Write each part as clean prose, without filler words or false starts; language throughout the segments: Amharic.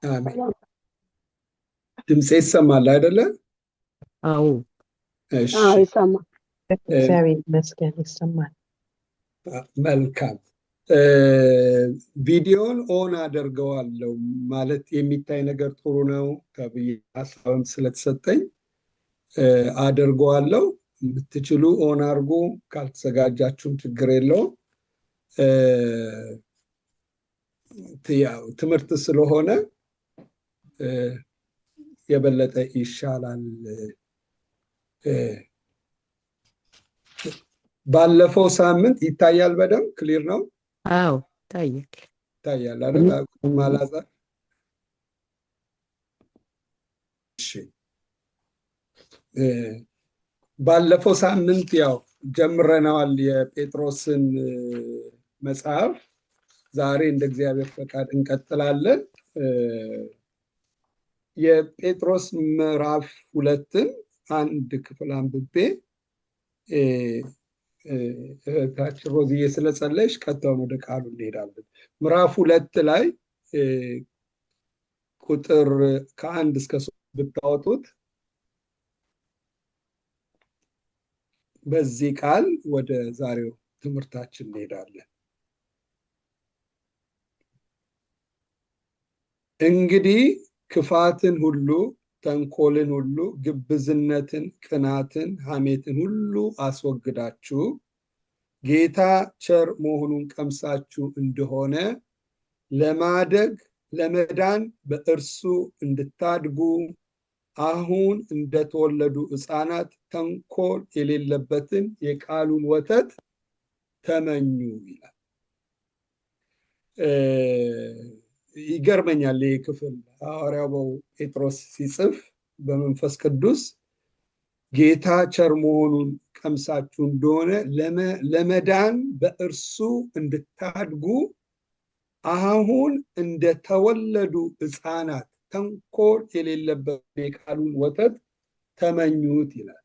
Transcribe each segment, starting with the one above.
አሜን። ድምፄ ይሰማል አይደለ? አዎ እሺ፣ ይሰማል። እግዚአብሔር ይመስገን ይሰማል። መልካም። ቪዲዮን ኦን አደርገዋለሁ ማለት የሚታይ ነገር ጥሩ ነው ተብዬ ሀሳብም ስለተሰጠኝ አደርገዋለሁ። የምትችሉ ኦን አድርጉ፣ ካልተዘጋጃችሁም ችግር የለውም። ትምህርት ስለሆነ የበለጠ ይሻላል። ባለፈው ሳምንት ይታያል፣ በደንብ ክሊር ነው። አዎ ይታያል አይደል? ማላዛር እሺ። ባለፈው ሳምንት ያው ጀምረናል የጴጥሮስን መጽሐፍ። ዛሬ እንደ እግዚአብሔር ፈቃድ እንቀጥላለን። የጴጥሮስ ምዕራፍ 2ን አንድ ክፍል አንብቤ እህታችን ሮዝዬ ስለጸለይሽ ቀጥታውን ወደ ቃሉ እንሄዳለን። ምዕራፍ 2 ላይ ቁጥር ከ1 እስከ 3 ብታወጡት በዚህ ቃል ወደ ዛሬው ትምህርታችን እንሄዳለን። እንግዲህ ክፋትን ሁሉ፣ ተንኮልን ሁሉ፣ ግብዝነትን፣ ቅናትን፣ ሐሜትን ሁሉ አስወግዳችሁ ጌታ ቸር መሆኑን ቀምሳችሁ እንደሆነ ለማደግ ለመዳን በእርሱ እንድታድጉ አሁን እንደተወለዱ ሕፃናት ተንኮል የሌለበትን የቃሉን ወተት ተመኙ ይላል። ይገርመኛል ይህ ክፍል። ሐዋርያው ጴጥሮስ ሲጽፍ በመንፈስ ቅዱስ ጌታ ቸር መሆኑን ቀምሳችሁ እንደሆነ ለመዳን በእርሱ እንድታድጉ አሁን እንደተወለዱ ሕፃናት ተንኮል የሌለበት የቃሉን ወተት ተመኙት ይላል።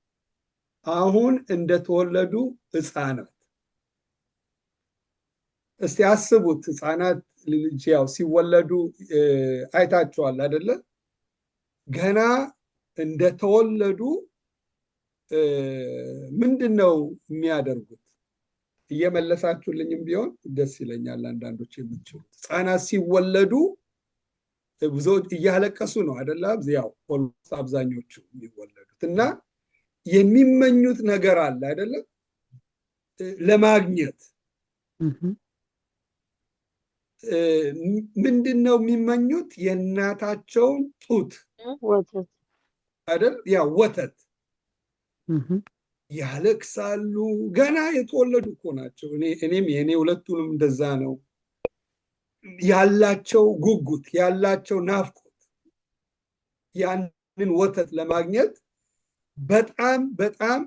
አሁን እንደተወለዱ ሕፃናት። እስቲ አስቡት፣ ሕፃናት ልጅ ያው ሲወለዱ አይታችኋል አይደለ? ገና እንደተወለዱ ምንድን ነው የሚያደርጉት? እየመለሳችሁልኝም ቢሆን ደስ ይለኛል። አንዳንዶች የምትችሉት ሕፃናት ሲወለዱ ብዙዎች እያለቀሱ ነው አይደለ? ያው አብዛኞቹ የሚወለዱት እና የሚመኙት ነገር አለ አይደለ? ለማግኘት ምንድን ነው የሚመኙት? የእናታቸውን ጡት አይደል? ያ ወተት። ያለቅሳሉ። ገና የተወለዱ እኮ ናቸው። እኔም የእኔ ሁለቱንም እንደዛ ነው ያላቸው ጉጉት፣ ያላቸው ናፍቆት ያንን ወተት ለማግኘት በጣም በጣም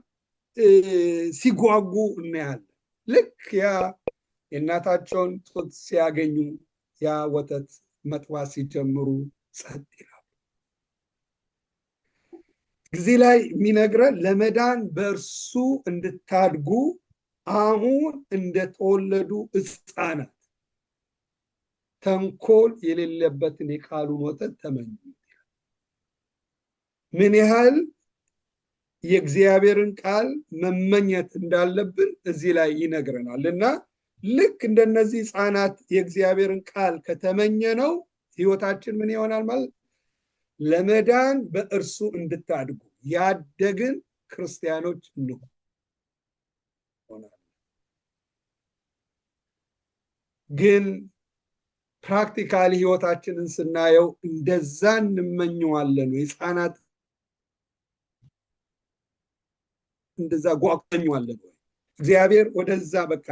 ሲጓጉ እናያለን። ልክ ያ የእናታቸውን ጡት ሲያገኙ፣ ያ ወተት መጥባት ሲጀምሩ ጸጥ ይላሉ። ጊዜ ላይ የሚነግረን ለመዳን በእርሱ እንድታድጉ አሁን እንደተወለዱ ሕፃናት ተንኮል የሌለበትን የቃሉን ወተት ተመኙ። ምን ያህል የእግዚአብሔርን ቃል መመኘት እንዳለብን እዚህ ላይ ይነግረናል። እና ልክ እንደነዚህ ሕፃናት የእግዚአብሔርን ቃል ከተመኘ ነው ህይወታችን ምን ይሆናል ማለት ለመዳን በእርሱ እንድታድጉ ያደግን ክርስቲያኖች እንሆናለን። ግን ፕራክቲካሊ ህይወታችንን ስናየው እንደዛ እንመኘዋለን ወይ? ሕፃናት እንደዛ ጓጉተኛለን ወይ? እግዚአብሔር ወደዛ በቃ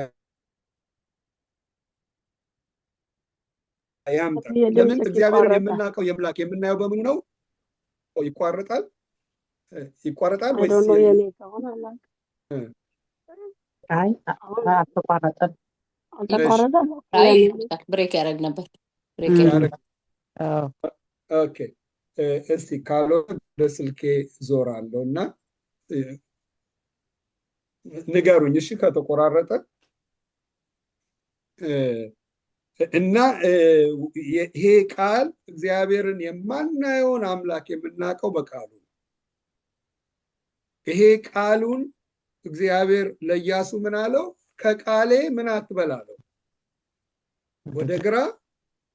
ያምጣል። ለምን? እግዚአብሔርን የምናውቀው የምላክ የምናየው በምኑ ነው? ይቋረጣል ወይስ አልተቋረጠም? ብሬክ ያደርግ ነበር። ኦኬ፣ እስቲ ካልሆነ ወደ ስልኬ ዞራለሁ እና ንገሩኝ እሺ ከተቆራረጠ። እና ይሄ ቃል እግዚአብሔርን የማናየውን አምላክ የምናውቀው በቃሉ ነው። ይሄ ቃሉን እግዚአብሔር ለኢያሱ ምን አለው? ከቃሌ ምን አትበላለው፣ ወደ ግራ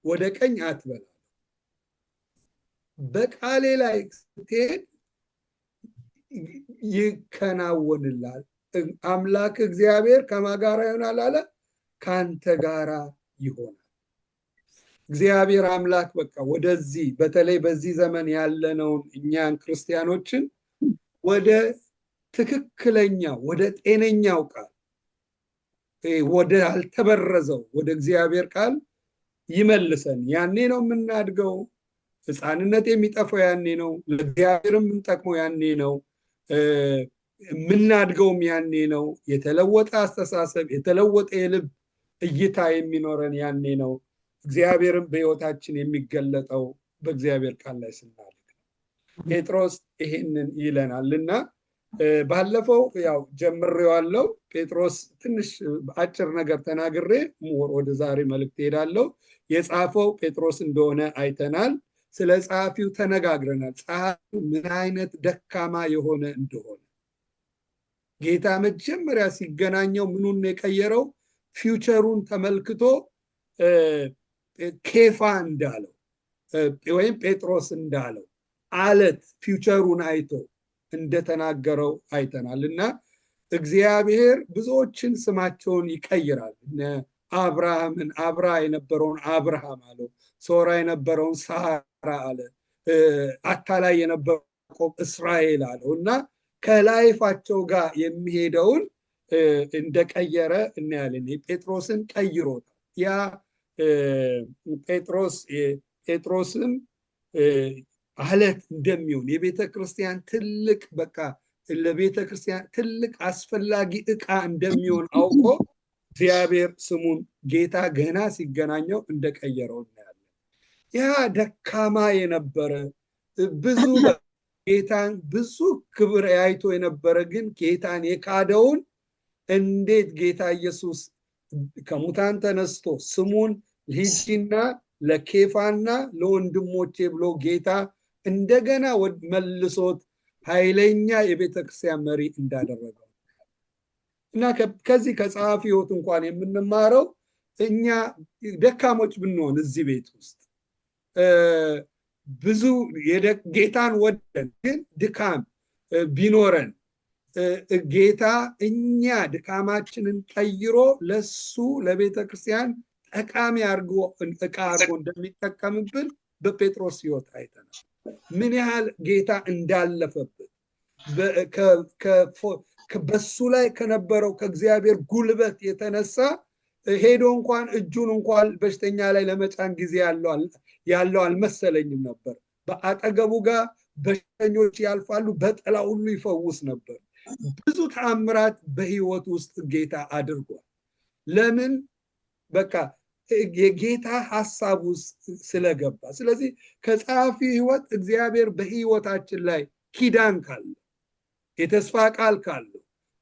ወደ ቀኝ አትበላለው። በቃሌ ላይ ስትሄድ ይከናወንላል። አምላክ እግዚአብሔር ከማጋራ ይሆናል አለ፣ ካንተ ጋራ ይሆናል። እግዚአብሔር አምላክ በቃ ወደዚህ በተለይ በዚህ ዘመን ያለነውን እኛን ክርስቲያኖችን ወደ ትክክለኛው ወደ ጤነኛው ቃል ወደ አልተበረዘው ወደ እግዚአብሔር ቃል ይመልሰን። ያኔ ነው የምናድገው። ሕፃንነት የሚጠፋው ያኔ ነው። ለእግዚአብሔርም የምንጠቅመው ያኔ ነው። የምናድገውም ያኔ ነው። የተለወጠ አስተሳሰብ፣ የተለወጠ የልብ እይታ የሚኖረን ያኔ ነው። እግዚአብሔርም በሕይወታችን የሚገለጠው በእግዚአብሔር ቃል ላይ ስናድግ። ጴጥሮስ ይሄንን ይለናል እና ባለፈው ያው ጀምሬዋለሁ። ጴጥሮስ ትንሽ አጭር ነገር ተናግሬ ወደ ዛሬ መልእክት ሄዳለሁ። የጻፈው ጴጥሮስ እንደሆነ አይተናል። ስለ ጸሐፊው ተነጋግረናል። ጸሐፊው ምን አይነት ደካማ የሆነ እንደሆነ ጌታ መጀመሪያ ሲገናኘው ምኑን የቀየረው? ፊውቸሩን ተመልክቶ ኬፋ እንዳለው ወይም ጴጥሮስ እንዳለው አለት ፊውቸሩን አይቶ እንደተናገረው አይተናል እና እግዚአብሔር ብዙዎችን ስማቸውን ይቀይራል። አብርሃምን አብራ የነበረውን አብርሃም አለው፣ ሶራ የነበረውን ሳራ አለ፣ አታላይ የነበረው ያዕቆብ እስራኤል አለው እና ከላይፋቸው ጋር የሚሄደውን እንደቀየረ እናያለን። ጴጥሮስን ቀይሮታል። ያ ጴጥሮስም አለት እንደሚሆን የቤተ ክርስቲያን ትልቅ በቃ ለቤተ ክርስቲያን ትልቅ አስፈላጊ ዕቃ እንደሚሆን አውቆ እግዚአብሔር ስሙን ጌታ ገና ሲገናኘው እንደቀየረው እናያለን። ያ ደካማ የነበረ ብዙ ጌታን ብዙ ክብር አይቶ የነበረ ግን ጌታን የካደውን እንዴት ጌታ ኢየሱስ ከሙታን ተነስቶ ስሙን ሂጂና ለኬፋና ለወንድሞቼ ብሎ ጌታ እንደገና መልሶት ኃይለኛ የቤተ ክርስቲያን መሪ እንዳደረገው እና ከዚህ ከጸሐፊ ሕይወት እንኳን የምንማረው እኛ ደካሞች ብንሆን እዚህ ቤት ውስጥ ብዙ ጌታን ወደን ግን ድካም ቢኖረን ጌታ እኛ ድካማችንን ቀይሮ ለሱ ለቤተ ክርስቲያን ጠቃሚ አድርጎ ዕቃ አድርጎ እንደሚጠቀምብን በጴጥሮስ ሕይወት አይተናል። ምን ያህል ጌታ እንዳለፈበት በሱ ላይ ከነበረው ከእግዚአብሔር ጉልበት የተነሳ ሄዶ እንኳን እጁን እንኳን በሽተኛ ላይ ለመጫን ጊዜ ያለው አልመሰለኝም ነበር። በአጠገቡ ጋር በሽተኞች ያልፋሉ፣ በጥላ ሁሉ ይፈውስ ነበር። ብዙ ተአምራት በሕይወት ውስጥ ጌታ አድርጓል። ለምን? በቃ የጌታ ሐሳብ ውስጥ ስለገባ። ስለዚህ ከጸሐፊ ሕይወት እግዚአብሔር በሕይወታችን ላይ ኪዳን ካለው የተስፋ ቃል ካለው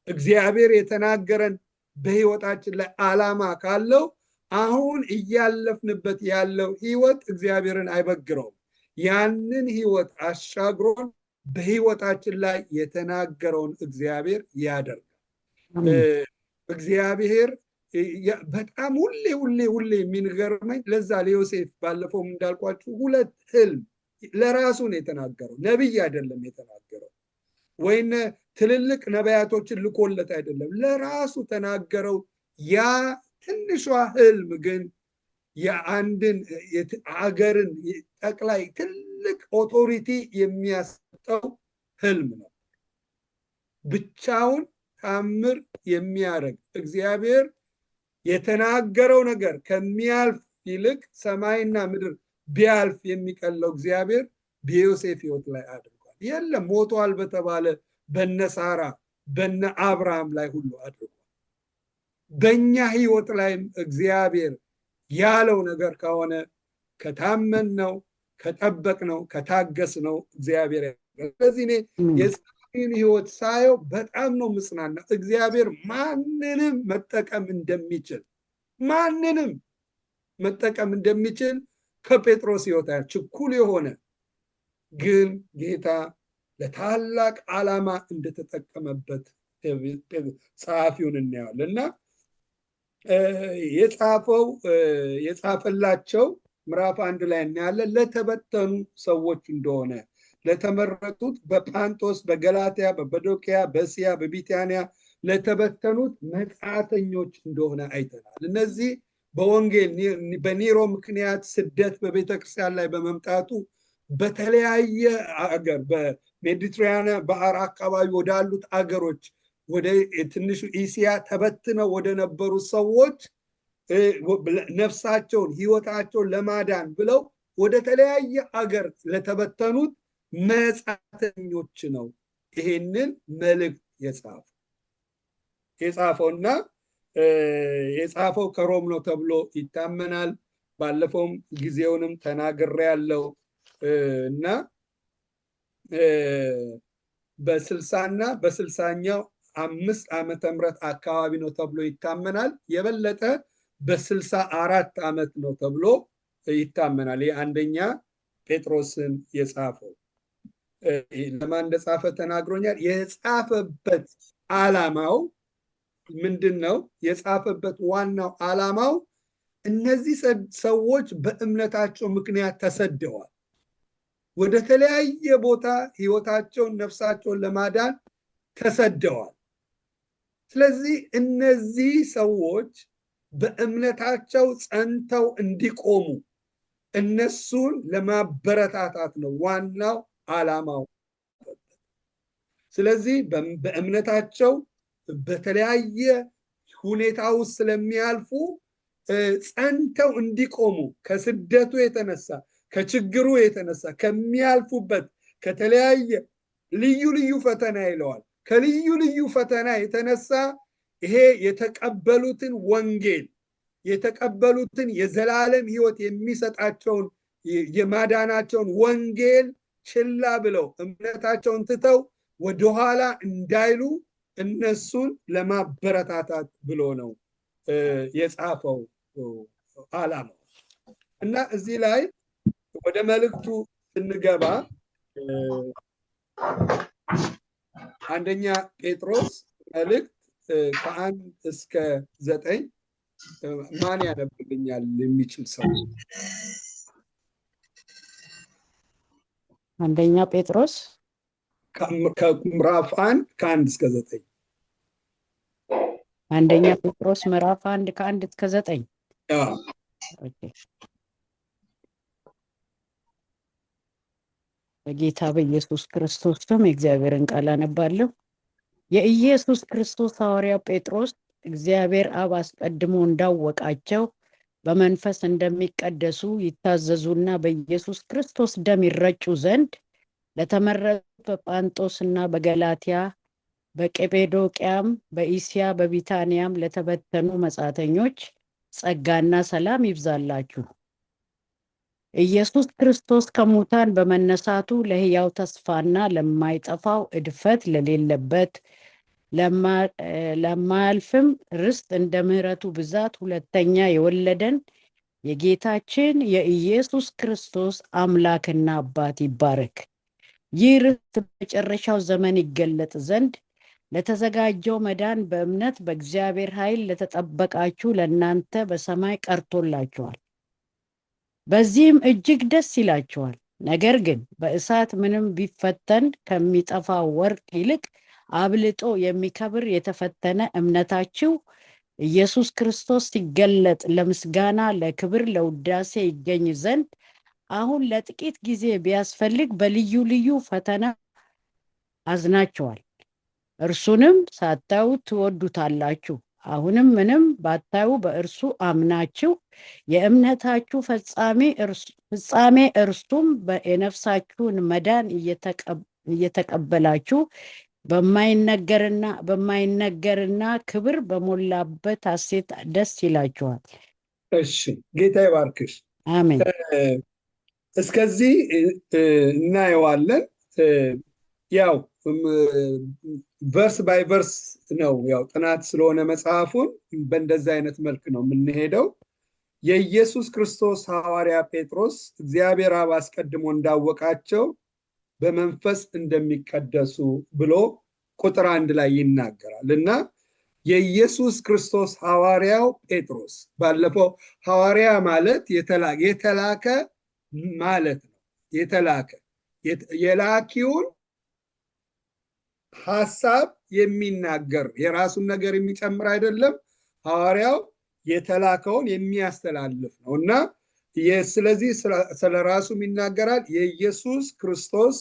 እግዚአብሔር የተናገረን በሕይወታችን ላይ ዓላማ ካለው አሁን እያለፍንበት ያለው ሕይወት እግዚአብሔርን አይበግረውም። ያንን ሕይወት አሻግሮን በሕይወታችን ላይ የተናገረውን እግዚአብሔር ያደርጋል። እግዚአብሔር በጣም ሁሌ የሚገርመኝ ለዛ ለዮሴፍ ባለፈውም እንዳልኳችሁ ሁለት ህልም ለራሱ ነው የተናገረው። ነቢይ አይደለም የተናገረው፣ ወይም ትልልቅ ነቢያቶችን ልኮለት አይደለም፣ ለራሱ ተናገረው። ያ ትንሿ ህልም ግን የአንድን አገርን ጠቅላይ ትልቅ ኦቶሪቲ የሚያሰጠው ህልም ነው። ብቻውን ታምር የሚያደርግ እግዚአብሔር የተናገረው ነገር ከሚያልፍ ይልቅ ሰማይና ምድር ቢያልፍ የሚቀለው እግዚአብሔር በዮሴፍ ሕይወት ላይ አድርጓል። የለም ሞቷል በተባለ በነ ሳራ በነ አብርሃም ላይ ሁሉ አድርጓል። በእኛ ሕይወት ላይም እግዚአብሔር ያለው ነገር ከሆነ ከታመን ነው፣ ከጠበቅ ነው፣ ከታገስ ነው እግዚአብሔር። ስለዚህ እኔ የጸሐፊን ሕይወት ሳየው በጣም ነው ምጽናና። እግዚአብሔር ማንንም መጠቀም እንደሚችል ማንንም መጠቀም እንደሚችል ከጴጥሮስ ሕይወት ችኩል የሆነ ግን ጌታ ለታላቅ ዓላማ እንደተጠቀመበት ጸሐፊውን እናያለን። እና የጻፈላቸው ምዕራፍ 1 ላይ እናያለን ለተበተኑ ሰዎች እንደሆነ ለተመረጡት በጳንጦስ፣ በገላትያ፣ በበዶቅያ፣ በእስያ፣ በቢታንያ ለተበተኑት መጻተኞች እንደሆነ አይተናል። እነዚህ በወንጌል በኒሮ ምክንያት ስደት በቤተክርስቲያን ላይ በመምጣቱ በተለያየ አገር በሜዲትራኒያን ባህር አካባቢ ወዳሉት አገሮች ወደ ትንሹ እስያ ተበትነው ወደ ነበሩ ሰዎች ነፍሳቸውን ሕይወታቸውን ለማዳን ብለው ወደ ተለያየ አገር ለተበተኑት መጻተኞች ነው ይሄንን መልእክት የጻፈውና የጻፈው ከሮም ነው ተብሎ ይታመናል። ባለፈውም ጊዜውንም ተናግሬያለሁ እና በ60 እና በ60ኛው 5 ዓመተ ምህረት አካባቢ ነው ተብሎ ይታመናል። የበለጠ በ64 ዓመት ነው ተብሎ ይታመናል። የአንደኛ ጴጥሮስን የጻፈው ለማን እንደጻፈ ተናግሮኛል። የጻፈበት ዓላማው ምንድነው? የጻፈበት ዋናው ዓላማው እነዚህ ሰዎች በእምነታቸው ምክንያት ተሰደዋል። ወደ ተለያየ ቦታ ሕይወታቸውን ነፍሳቸውን ለማዳን ተሰደዋል። ስለዚህ እነዚህ ሰዎች በእምነታቸው ጸንተው እንዲቆሙ እነሱን ለማበረታታት ነው ዋናው ዓላማው። ስለዚህ በእምነታቸው በተለያየ ሁኔታ ውስጥ ስለሚያልፉ ጸንተው እንዲቆሙ ከስደቱ የተነሳ ከችግሩ የተነሳ ከሚያልፉበት ከተለያየ ልዩ ልዩ ፈተና ይለዋል። ከልዩ ልዩ ፈተና የተነሳ ይሄ የተቀበሉትን ወንጌል የተቀበሉትን የዘላለም ሕይወት የሚሰጣቸውን የማዳናቸውን ወንጌል ችላ ብለው እምነታቸውን ትተው ወደኋላ እንዳይሉ እነሱን ለማበረታታት ብሎ ነው የጻፈው ዓላማው። እና እዚህ ላይ ወደ መልእክቱ ስንገባ አንደኛ ጴጥሮስ መልእክት ከ1 እስከ 9 ማን ያነብልኛል የሚችል ሰው? አንደኛ ጴጥሮስ ከምዕራፍ 1 ከ1 እስከ 9 አንደኛ ጴጥሮስ ምዕራፍ 1 ከ1 እስከ 9 ኦኬ። በጌታ በኢየሱስ ክርስቶስ ስም የእግዚአብሔርን ቃል አነባለሁ። የኢየሱስ ክርስቶስ ሐዋርያ ጴጥሮስ እግዚአብሔር አብ አስቀድሞ እንዳወቃቸው በመንፈስ እንደሚቀደሱ ይታዘዙና በኢየሱስ ክርስቶስ ደም ይረጩ ዘንድ ለተመረጡ በጳንጦስና በገላትያ በቀጰዶቅያም በእስያ በቢታንያም ለተበተኑ መጻተኞች ጸጋና ሰላም ይብዛላችሁ። ኢየሱስ ክርስቶስ ከሙታን በመነሳቱ ለሕያው ተስፋና ለማይጠፋው እድፈት ለሌለበት ለማያልፍም ርስት እንደ ምሕረቱ ብዛት ሁለተኛ የወለደን የጌታችን የኢየሱስ ክርስቶስ አምላክና አባት ይባረክ። ይህ ርስት በመጨረሻው ዘመን ይገለጥ ዘንድ ለተዘጋጀው መዳን በእምነት በእግዚአብሔር ኃይል ለተጠበቃችሁ ለእናንተ በሰማይ ቀርቶላችኋል። በዚህም እጅግ ደስ ይላችኋል። ነገር ግን በእሳት ምንም ቢፈተን ከሚጠፋ ወርቅ ይልቅ አብልጦ የሚከብር የተፈተነ እምነታችሁ ኢየሱስ ክርስቶስ ሲገለጥ ለምስጋና ለክብር ለውዳሴ ይገኝ ዘንድ አሁን ለጥቂት ጊዜ ቢያስፈልግ በልዩ ልዩ ፈተና አዝናችኋል። እርሱንም ሳታዩ ትወዱታላችሁ። አሁንም ምንም ባታዩ በእርሱ አምናችሁ የእምነታችሁ ፍጻሜ እርሱም የነፍሳችሁን መዳን እየተቀበላችሁ በማይነገርና ክብር በሞላበት ሐሴት ደስ ይላችኋል። እሺ፣ ጌታ ይባርክሽ። አሜን። እስከዚህ እናየዋለን። ያው ቨርስ ባይ ቨርስ ነው፣ ያው ጥናት ስለሆነ መጽሐፉን በእንደዛ አይነት መልክ ነው የምንሄደው። የኢየሱስ ክርስቶስ ሐዋርያ ጴጥሮስ እግዚአብሔር አብ አስቀድሞ እንዳወቃቸው በመንፈስ እንደሚቀደሱ ብሎ ቁጥር 1 ላይ ይናገራል። እና የኢየሱስ ክርስቶስ ሐዋርያው ጴጥሮስ ባለፈው ሐዋርያ ማለት የተላከ ማለት ነው። የተላከ የላኪውን ሐሳብ የሚናገር የራሱን ነገር የሚጨምር አይደለም። ሐዋርያው የተላከውን የሚያስተላልፍ ነው እና ስለዚህ ስለራሱም ይናገራል። የኢየሱስ ክርስቶስ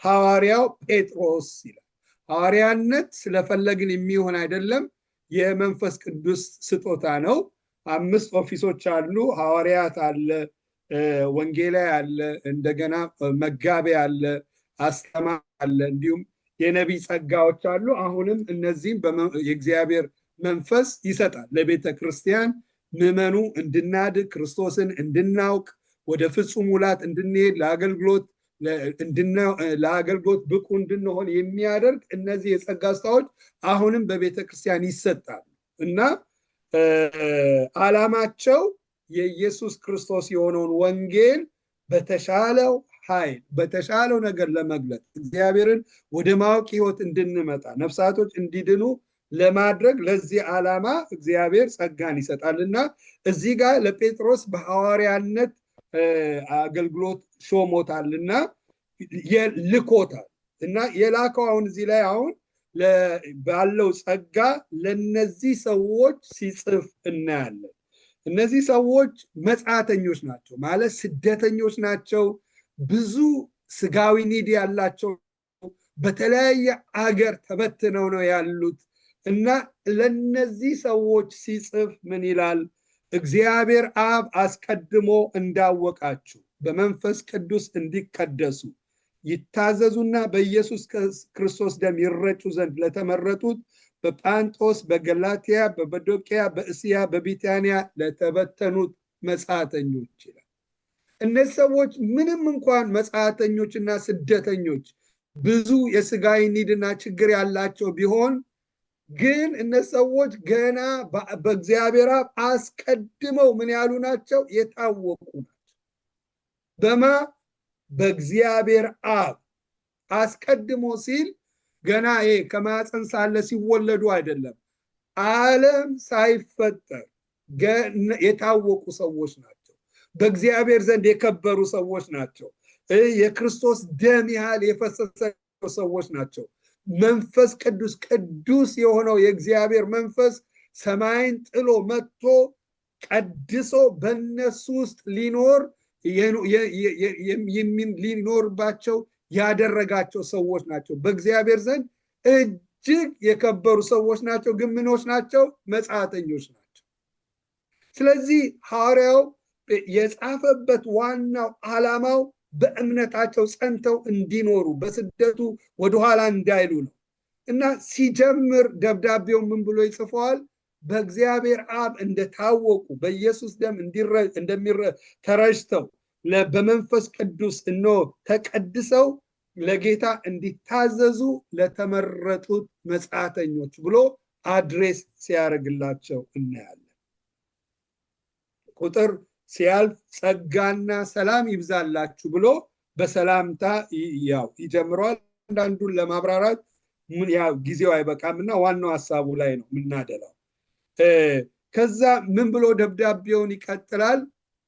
ሐዋርያው ጴጥሮስ ይላል። ሐዋርያነት ስለፈለግን የሚሆን አይደለም፣ የመንፈስ ቅዱስ ስጦታ ነው። 5 ኦፊሶች አሉ። ሐዋርያት አለ፣ ወንጌላዊ አለ፣ እንደገና መጋቢ አለ፣ አስተማሪ አለ፣ እንዲሁም የነቢይ ጸጋዎች አሉ። አሁንም እነዚህም የእግዚአብሔር መንፈስ ይሰጣል ለቤተ ክርስቲያን ምዕመኑ እንድናድግ ክርስቶስን እንድናውቅ ወደ ፍጹም ሙላት እንድንሄድ ለአገልግሎት ብቁ እንድንሆን የሚያደርግ እነዚህ የጸጋ ስጦታዎች አሁንም በቤተ ክርስቲያን ይሰጣሉ እና ዓላማቸው የኢየሱስ ክርስቶስ የሆነውን ወንጌል በተሻለው ኃይል በተሻለው ነገር ለመግለጥ እግዚአብሔርን ወደ ማወቅ ሕይወት እንድንመጣ ነፍሳቶች እንዲድኑ ለማድረግ ለዚህ ዓላማ እግዚአብሔር ጸጋን ይሰጣልና እዚህ ጋር ለጴጥሮስ በሐዋርያነት አገልግሎት ሾሞታልና ልኮታል እና የላከው አሁን እዚህ ላይ አሁን ባለው ጸጋ ለነዚህ ሰዎች ሲጽፍ እናያለን። እነዚህ ሰዎች መጻተኞች ናቸው ማለት ስደተኞች ናቸው። ብዙ ስጋዊ ኒድ ያላቸው በተለያየ አገር ተበትነው ነው ያሉት እና ለነዚህ ሰዎች ሲጽፍ ምን ይላል? እግዚአብሔር አብ አስቀድሞ እንዳወቃችሁ በመንፈስ ቅዱስ እንዲቀደሱ ይታዘዙና በኢየሱስ ክርስቶስ ደም ይረጩ ዘንድ ለተመረጡት በጳንጦስ፣ በገላትያ፣ በበዶቅያ፣ በእስያ፣ በቢታንያ ለተበተኑት መጻተኞች ይላል። እነዚህ ሰዎች ምንም እንኳን መጻተኞችና ስደተኞች ብዙ የስጋዊ ኒድና ችግር ያላቸው ቢሆን ግን እነዚህ ሰዎች ገና በእግዚአብሔር አብ አስቀድመው ምን ያሉ ናቸው? የታወቁ ናቸው። በእግዚአብሔር አብ አስቀድሞ ሲል ገና ከማፀን ሳለ ሲወለዱ አይደለም፣ ዓለም ሳይፈጠር የታወቁ ሰዎች ናቸው። በእግዚአብሔር ዘንድ የከበሩ ሰዎች ናቸው። የክርስቶስ ደም ያህል የፈሰሰ ሰዎች ናቸው። መንፈስ ቅዱስ የሆነው የእግዚአብሔር መንፈስ ሰማይን ጥሎ መጥቶ ቀድሶ በእነሱ ውስጥ ሊኖርባቸው ያደረጋቸው ሰዎች ናቸው። በእግዚአብሔር ዘንድ እጅግ የከበሩ ሰዎች ናቸው። ግን ምኖች ናቸው? መጻተኞች ናቸው። ስለዚህ ሐዋርያው የጻፈበት ዋናው ዓላማው በእምነታቸው ጸንተው እንዲኖሩ በስደቱ ወደኋላ እንዳይሉ ነው እና ሲጀምር ደብዳቤው ምን ብሎ ይጽፈዋል? በእግዚአብሔር አብ እንደታወቁ በኢየሱስ ደም ተረጭተው በመንፈስ ቅዱስ ተቀድሰው ለጌታ እንዲታዘዙ ለተመረጡት መጻተኞች ብሎ አድሬስ ሲያደርግላቸው እናያለን። ቁጥር ሲያልፍ ጸጋና ሰላም ይብዛላችሁ ብሎ በሰላምታ ይጀምረዋል። አንዳንዱን ለማብራራት ጊዜው አይበቃምና ዋናው ሐሳቡ ላይ ነው የምናደላው። ከዛ ምን ብሎ ደብዳቤውን ይቀጥላል?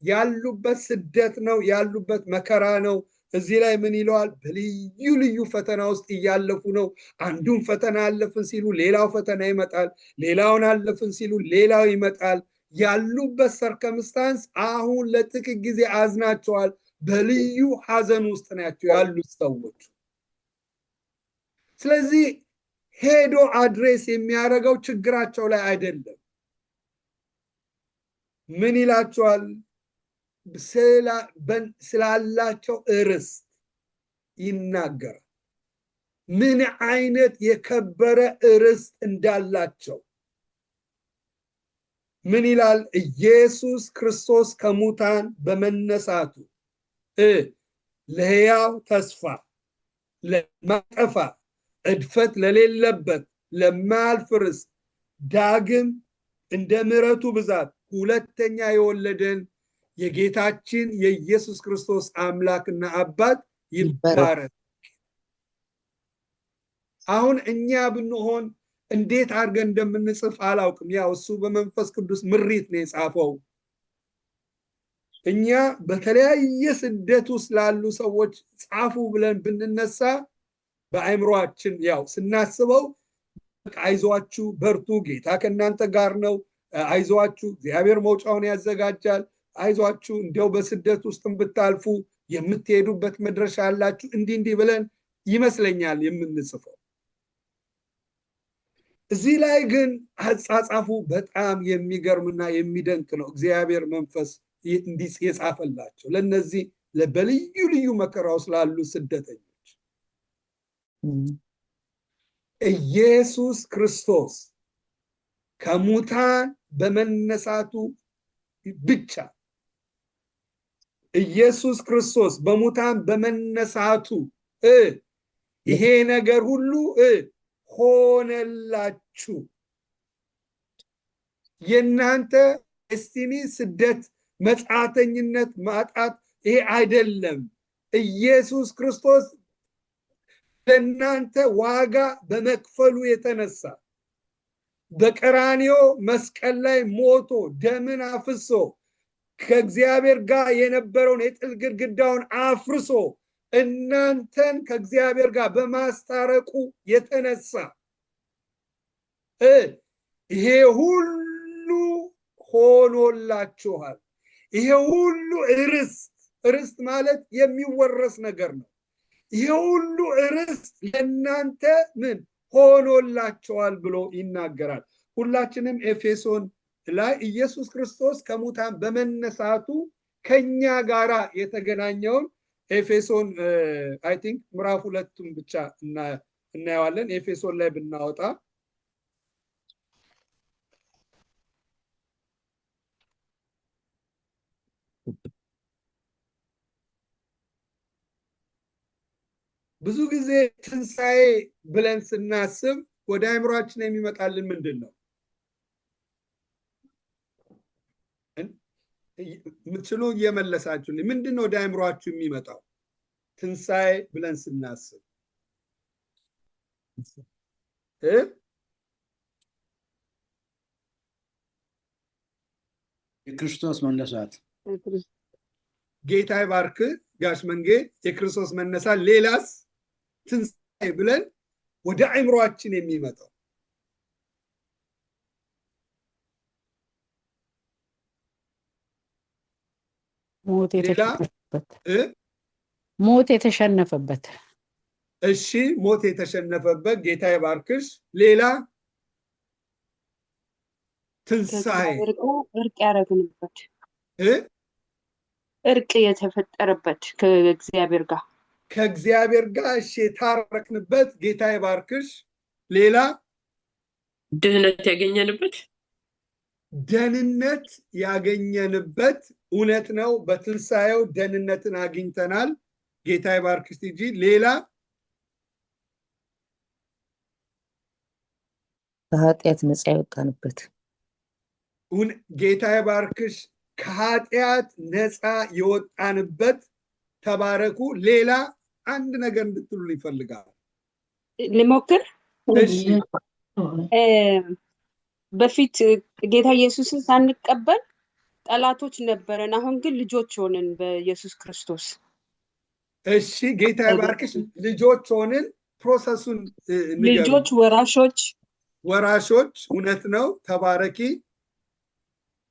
ያሉበት ስደት ነው፣ ያሉበት መከራ ነው። እዚህ ላይ ምን ይለዋል? በልዩ ልዩ ፈተና ውስጥ እያለፉ ነው። አንዱን ፈተና አለፍን ሲሉ ሌላው ፈተና ይመጣል፣ ሌላውን አለፍን ሲሉ ሌላው ይመጣል። ያሉበት ሰርከምስታንስ አሁን ለጥቂት ጊዜ አዝናቸዋል። በልዩ ሐዘን ውስጥ ናቸው ያሉት ሰዎች። ስለዚህ ሄዶ አድሬስ የሚያደርገው ችግራቸው ላይ አይደለም። ምን ይላቸዋል? ስላላቸው ርስት ይናገራል። ምን አይነት የከበረ ርስት እንዳላቸው ምን ይላል? ኢየሱስ ክርስቶስ ከሙታን በመነሳቱ ለሕያው ተስፋ ለማጠፋ እድፈት ለሌለበት ለማያልፍ ርስት ዳግም እንደ ምሕረቱ ብዛት ሁለተኛ የወለደን የጌታችን የኢየሱስ ክርስቶስ አምላክና አባት ይባረክ። አሁን እኛ ብንሆን እንዴት አድርገን እንደምንጽፍ አላውቅም። ያው እሱ በመንፈስ ቅዱስ ምሪት ነው የጻፈው። እኛ በተለያየ ስደት ውስጥ ላሉ ሰዎች ጻፉ ብለን ብንነሳ በአእምሮአችን ያው ስናስበው አይዟችሁ በርቱ፣ ጌታ ከእናንተ ጋር ነው፣ አይዟችሁ እግዚአብሔር መውጫውን ያዘጋጃል፣ አይዟችሁ እንዲያው በስደት ውስጥም ብታልፉ የምትሄዱበት መድረሻ አላችሁ፣ እንዲህ ብለን ይመስለኛል የምንጽፈው። እዚህ ላይ ግን አጻጻፉ በጣም የሚገርምና የሚደንቅ ነው። እግዚአብሔር መንፈስ እንዲህ የጻፈላቸው ለነዚህ በልዩ ልዩ መከራ ውስጥ ላሉ ስደተኞች ኢየሱስ ክርስቶስ ከሙታን በመነሳቱ ብቻ ኢየሱስ ክርስቶስ በሙታን በመነሳቱ ይሄ ነገር ሁሉ ሆነላችሁ። የናንተ እስቲኒ ስደት፣ መጻተኝነት፣ ማጣት ይሄ አይደለም። ኢየሱስ ክርስቶስ ለናንተ ዋጋ በመክፈሉ የተነሳ በቀራንዮ መስቀል ላይ ሞቶ ደምን አፍሶ ከእግዚአብሔር ጋር የነበረውን የጥል ግድግዳውን አፍርሶ እናንተን ከእግዚአብሔር ጋር በማስታረቁ የተነሳ ይሄ ሁሉ ሆኖላችኋል። ይሄ ሁሉ ርስት ማለት የሚወረስ ነገር ነው። ይሄ ሁሉ ርስት ለእናንተ ምን ሆኖላችኋል ብሎ ይናገራል። ሁላችንም ኤፌሶን ላይ ኢየሱስ ክርስቶስ ከሙታን በመነሳቱ ከኛ ጋራ የተገናኘውን ኤፌሶን አይ ቲንክ ምዕራፍ 2 ብቻ እናየዋለን። ኤፌሶን ላይ ብናወጣ ብዙ ጊዜ ትንሣኤ ብለን ስናስብ ወደ አእምሯችን የሚመጣልን ምንድን ነው? ምትሉ እየመለሳችሁ ምንድን ነው ወደ አእምሯችሁ የሚመጣው ትንሣኤ ብለን ስናስብ? የክርስቶስ መነሳት። ጌታ ይባርክ ጋሽ መንጌ። የክርስቶስ መነሳት። ሌላስ ትንሣኤ ብለን ወደ አእምሯችን የሚመጣው? ሞት የተሸነፈበት። እሺ ሞት የተሸነፈበት ጌታ ይባርክሽ። ሌላ ትንሣኤ እርቅ ያደረግንበት፣ እርቅ የተፈጠረበት ከእግዚአብሔር ጋር እሺ የታረቅንበት ጌታ ይባርክሽ። ሌላ ደህንነት ያገኘንበት እውነት ነው። በትንሣኤው ደህንነትን አግኝተናል። ጌታ ይባርክሽ እንጂ ሌላ ከኃጢአት ነፃ የወጣንበት። ጌታ ይባርክሽ። ከኃጢአት ነፃ የወጣንበት። ተባረኩ። ሌላ አንድ ነገር እንድትሉ ይፈልጋል። ልሞክር። እሺ በፊት ጌታ ኢየሱስን ሳንቀበል ጠላቶች ነበረን። አሁን ግን ልጆች ሆንን በኢየሱስ ክርስቶስ። እሺ ጌታ ይባርክሽ። ልጆች ሆንን። ፕሮሰሱን ልጆች፣ ወራሾች። እውነት ነው። ተባረኪ።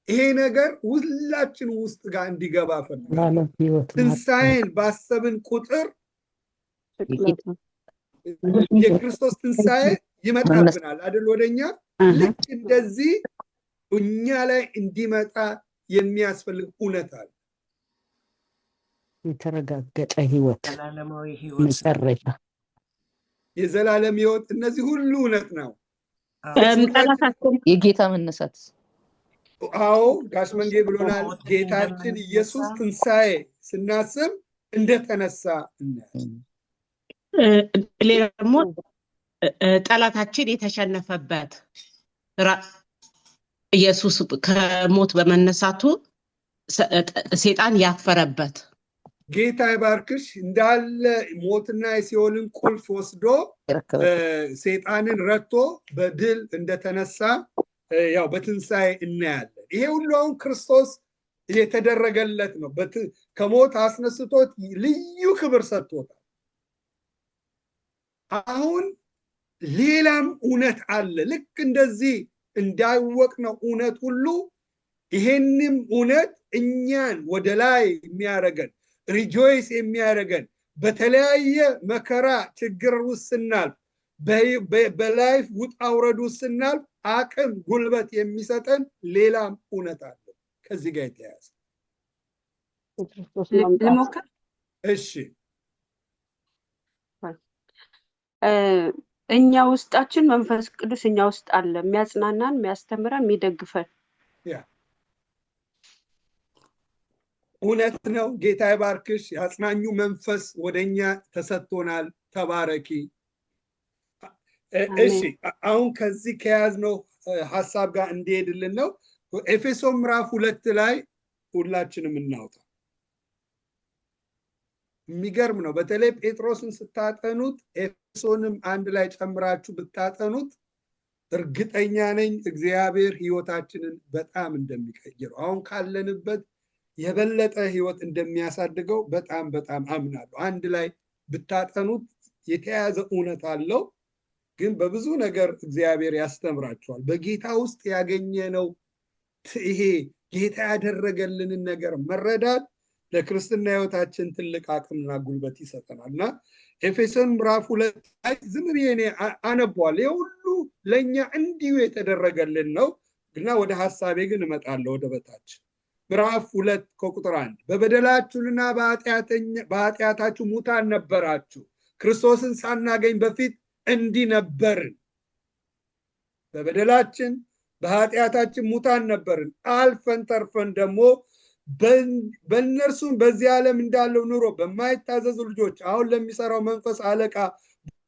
ይሄ ነገር ሁላችን ውስጥ ጋር እንዲገባ ፈልጋለሁ። ትንሣኤን ባሰብን ቁጥር የክርስቶስ ትንሣኤ ይመጣብናል አይደል? ወደኛ ልክ እንደዚህ እኛ ላይ እንዲመጣ የሚያስፈልግ እውነት አለ። የተረጋገጠ ህይወት፣ መጨረሻ የዘላለም ህይወት፣ እነዚህ ሁሉ እውነት ነው። የጌታ መነሳት። አዎ ጋሽ መንጌ ብሎናል። ጌታችን ኢየሱስ ትንሣኤ ስናስብ እንደተነሳ እናያለን። ሌላ ደግሞ ጠላታችን የተሸነፈበት ኢየሱስ ከሞት በመነሳቱ ሰይጣን ያፈረበት ጌታ ይባርክሽ። እንዳለ ሞትና የሲኦልን ቁልፍ ወስዶ ሰይጣንን ረቶ በድል እንደተነሳ ያው በትንሣኤ እናያለን። ይሄ ሁሉ አሁን ክርስቶስ የተደረገለት ነው። ከሞት አስነስቶት ልዩ ክብር ሰጥቶታል። አሁን ሌላም እውነት አለ። ልክ እንደዚህ እንዳወቅነው እውነት ሁሉ ይሄንም እውነት እኛን ወደ ላይ የሚያረገን ሪጆይስ የሚያረገን በተለያየ መከራ ችግር ውስጥ ስናልፍ በላይፍ ውጣ ውረድ ውስጥ ስናልፍ አቅም ጉልበት የሚሰጠን ሌላም እውነት አለ ከዚህ ጋር የተያያዘ። ልሞክር። እሺ እኛ ውስጣችን መንፈስ ቅዱስ እኛ ውስጥ አለ፣ የሚያጽናናን፣ የሚያስተምረን፣ የሚደግፈን። እውነት ነው። ጌታ ይባርክሽ። ያጽናኙ መንፈስ ወደኛ ተሰጥቶናል። ተባረኪ። እሺ አሁን ከዚህ ከያዝነው ሐሳብ ጋር እንዲሄድልን ነው። ኤፌሶን ምዕራፍ 2 ላይ ሁላችንም እናውጣ። የሚገርም ነው። በተለይ ጴጥሮስን ስታጠኑት ኤፌሶንም አንድ ላይ ጨምራችሁ ብታጠኑት እርግጠኛ ነኝ እግዚአብሔር ሕይወታችንን በጣም እንደሚቀይረው አሁን ካለንበት የበለጠ ሕይወት እንደሚያሳድገው በጣም በጣም አምናለሁ። አንድ ላይ ብታጠኑት የተያዘ እውነት አለው፣ ግን በብዙ ነገር እግዚአብሔር ያስተምራቸዋል። በጌታ ውስጥ ያገኘነው ይሄ ጌታ ያደረገልንን ነገር መረዳት ለክርስትና ሕይወታችን ትልቅ አቅምና ጉልበት ይሰጠናል። እና ኤፌሶን ምዕራፍ 2 ላይ ዝም ብዬ እኔ አነቧል። የሁሉ ለእኛ እንዲሁ የተደረገልን ነው እና ወደ ሐሳቤ ግን እመጣለሁ ወደ በታች ምዕራፍ 2 ከቁጥር 1 በበደላችሁና በኃጢአታችሁ ሙታን ነበራችሁ፣ ክርስቶስን ሳናገኝ በፊት እንዲህ ነበርን። በበደላችን በኃጢአታችን ሙታን ነበርን፣ አልፈን ተርፈን ደግሞ በእነርሱም በዚህ ዓለም እንዳለው ኑሮ በማይታዘዙ ልጆች አሁን ለሚሰራው መንፈስ አለቃ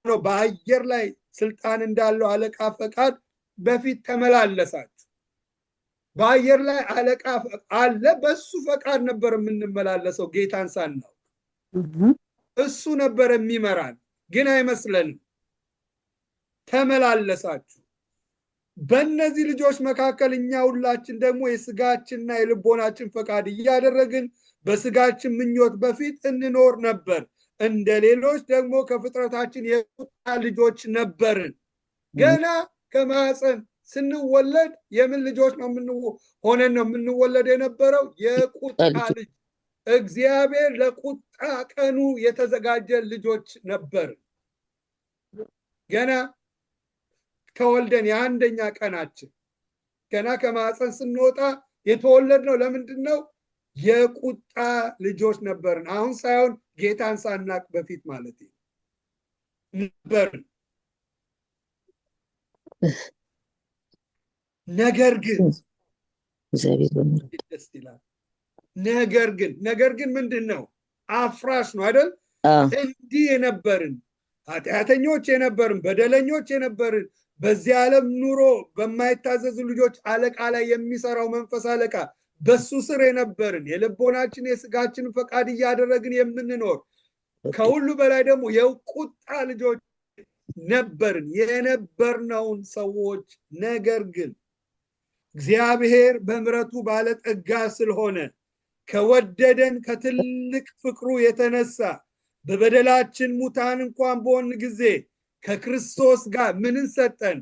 ነው በአየር ላይ ስልጣን እንዳለው አለቃ ፈቃድ በፊት ተመላለሳችሁ። በአየር ላይ አለቃ አለ፣ በሱ ፈቃድ ነበር የምንመላለሰው። ጌታን ሳናውቅ እሱ ነበር የሚመራን፣ ግን አይመስለንም። ተመላለሳችሁ። በእነዚህ ልጆች መካከል እኛ ሁላችን ደግሞ የስጋችንና የልቦናችን ፈቃድ እያደረግን በስጋችን ምኞት በፊት እንኖር ነበር። እንደ ሌሎች ደግሞ ከፍጥረታችን የቁጣ ልጆች ነበርን። ገና ከማህፀን ስንወለድ የምን ልጆች ነው ሆነን ነው የምንወለድ የነበረው? የቁጣ ልጅ። እግዚአብሔር ለቁጣ ቀኑ የተዘጋጀ ልጆች ነበርን። ገና ተወልደን የአንደኛ ቀናችን ገና ከማህፀን ስንወጣ የተወለድነው ለምንድን ነው? የቁጣ ልጆች ነበርን። አሁን ሳይሆን ጌታን ሳናቅ በፊት ማለት ነበርን። ነገር ግን ደስ ይላል። ነገር ግን ምንድን ነው? አፍራሽ ነው አይደል? እንዲህ የነበርን ኃጢአተኞች የነበርን በደለኞች የነበርን በዚህ ዓለም ኑሮ በማይታዘዙ ልጆች አለቃ ላይ የሚሰራው መንፈስ አለቃ በሱ ስር የነበርን የልቦናችን የስጋችን ፈቃድ እያደረግን የምንኖር ከሁሉ በላይ ደግሞ የቁጣ ልጆች ነበርን የነበርነውን ሰዎች። ነገር ግን እግዚአብሔር በምሕረቱ ባለጠጋ ስለሆነ ከወደደን ከትልቅ ፍቅሩ የተነሳ በበደላችን ሙታን እንኳን በሆን ጊዜ ከክርስቶስ ጋር ምንን ሰጠን?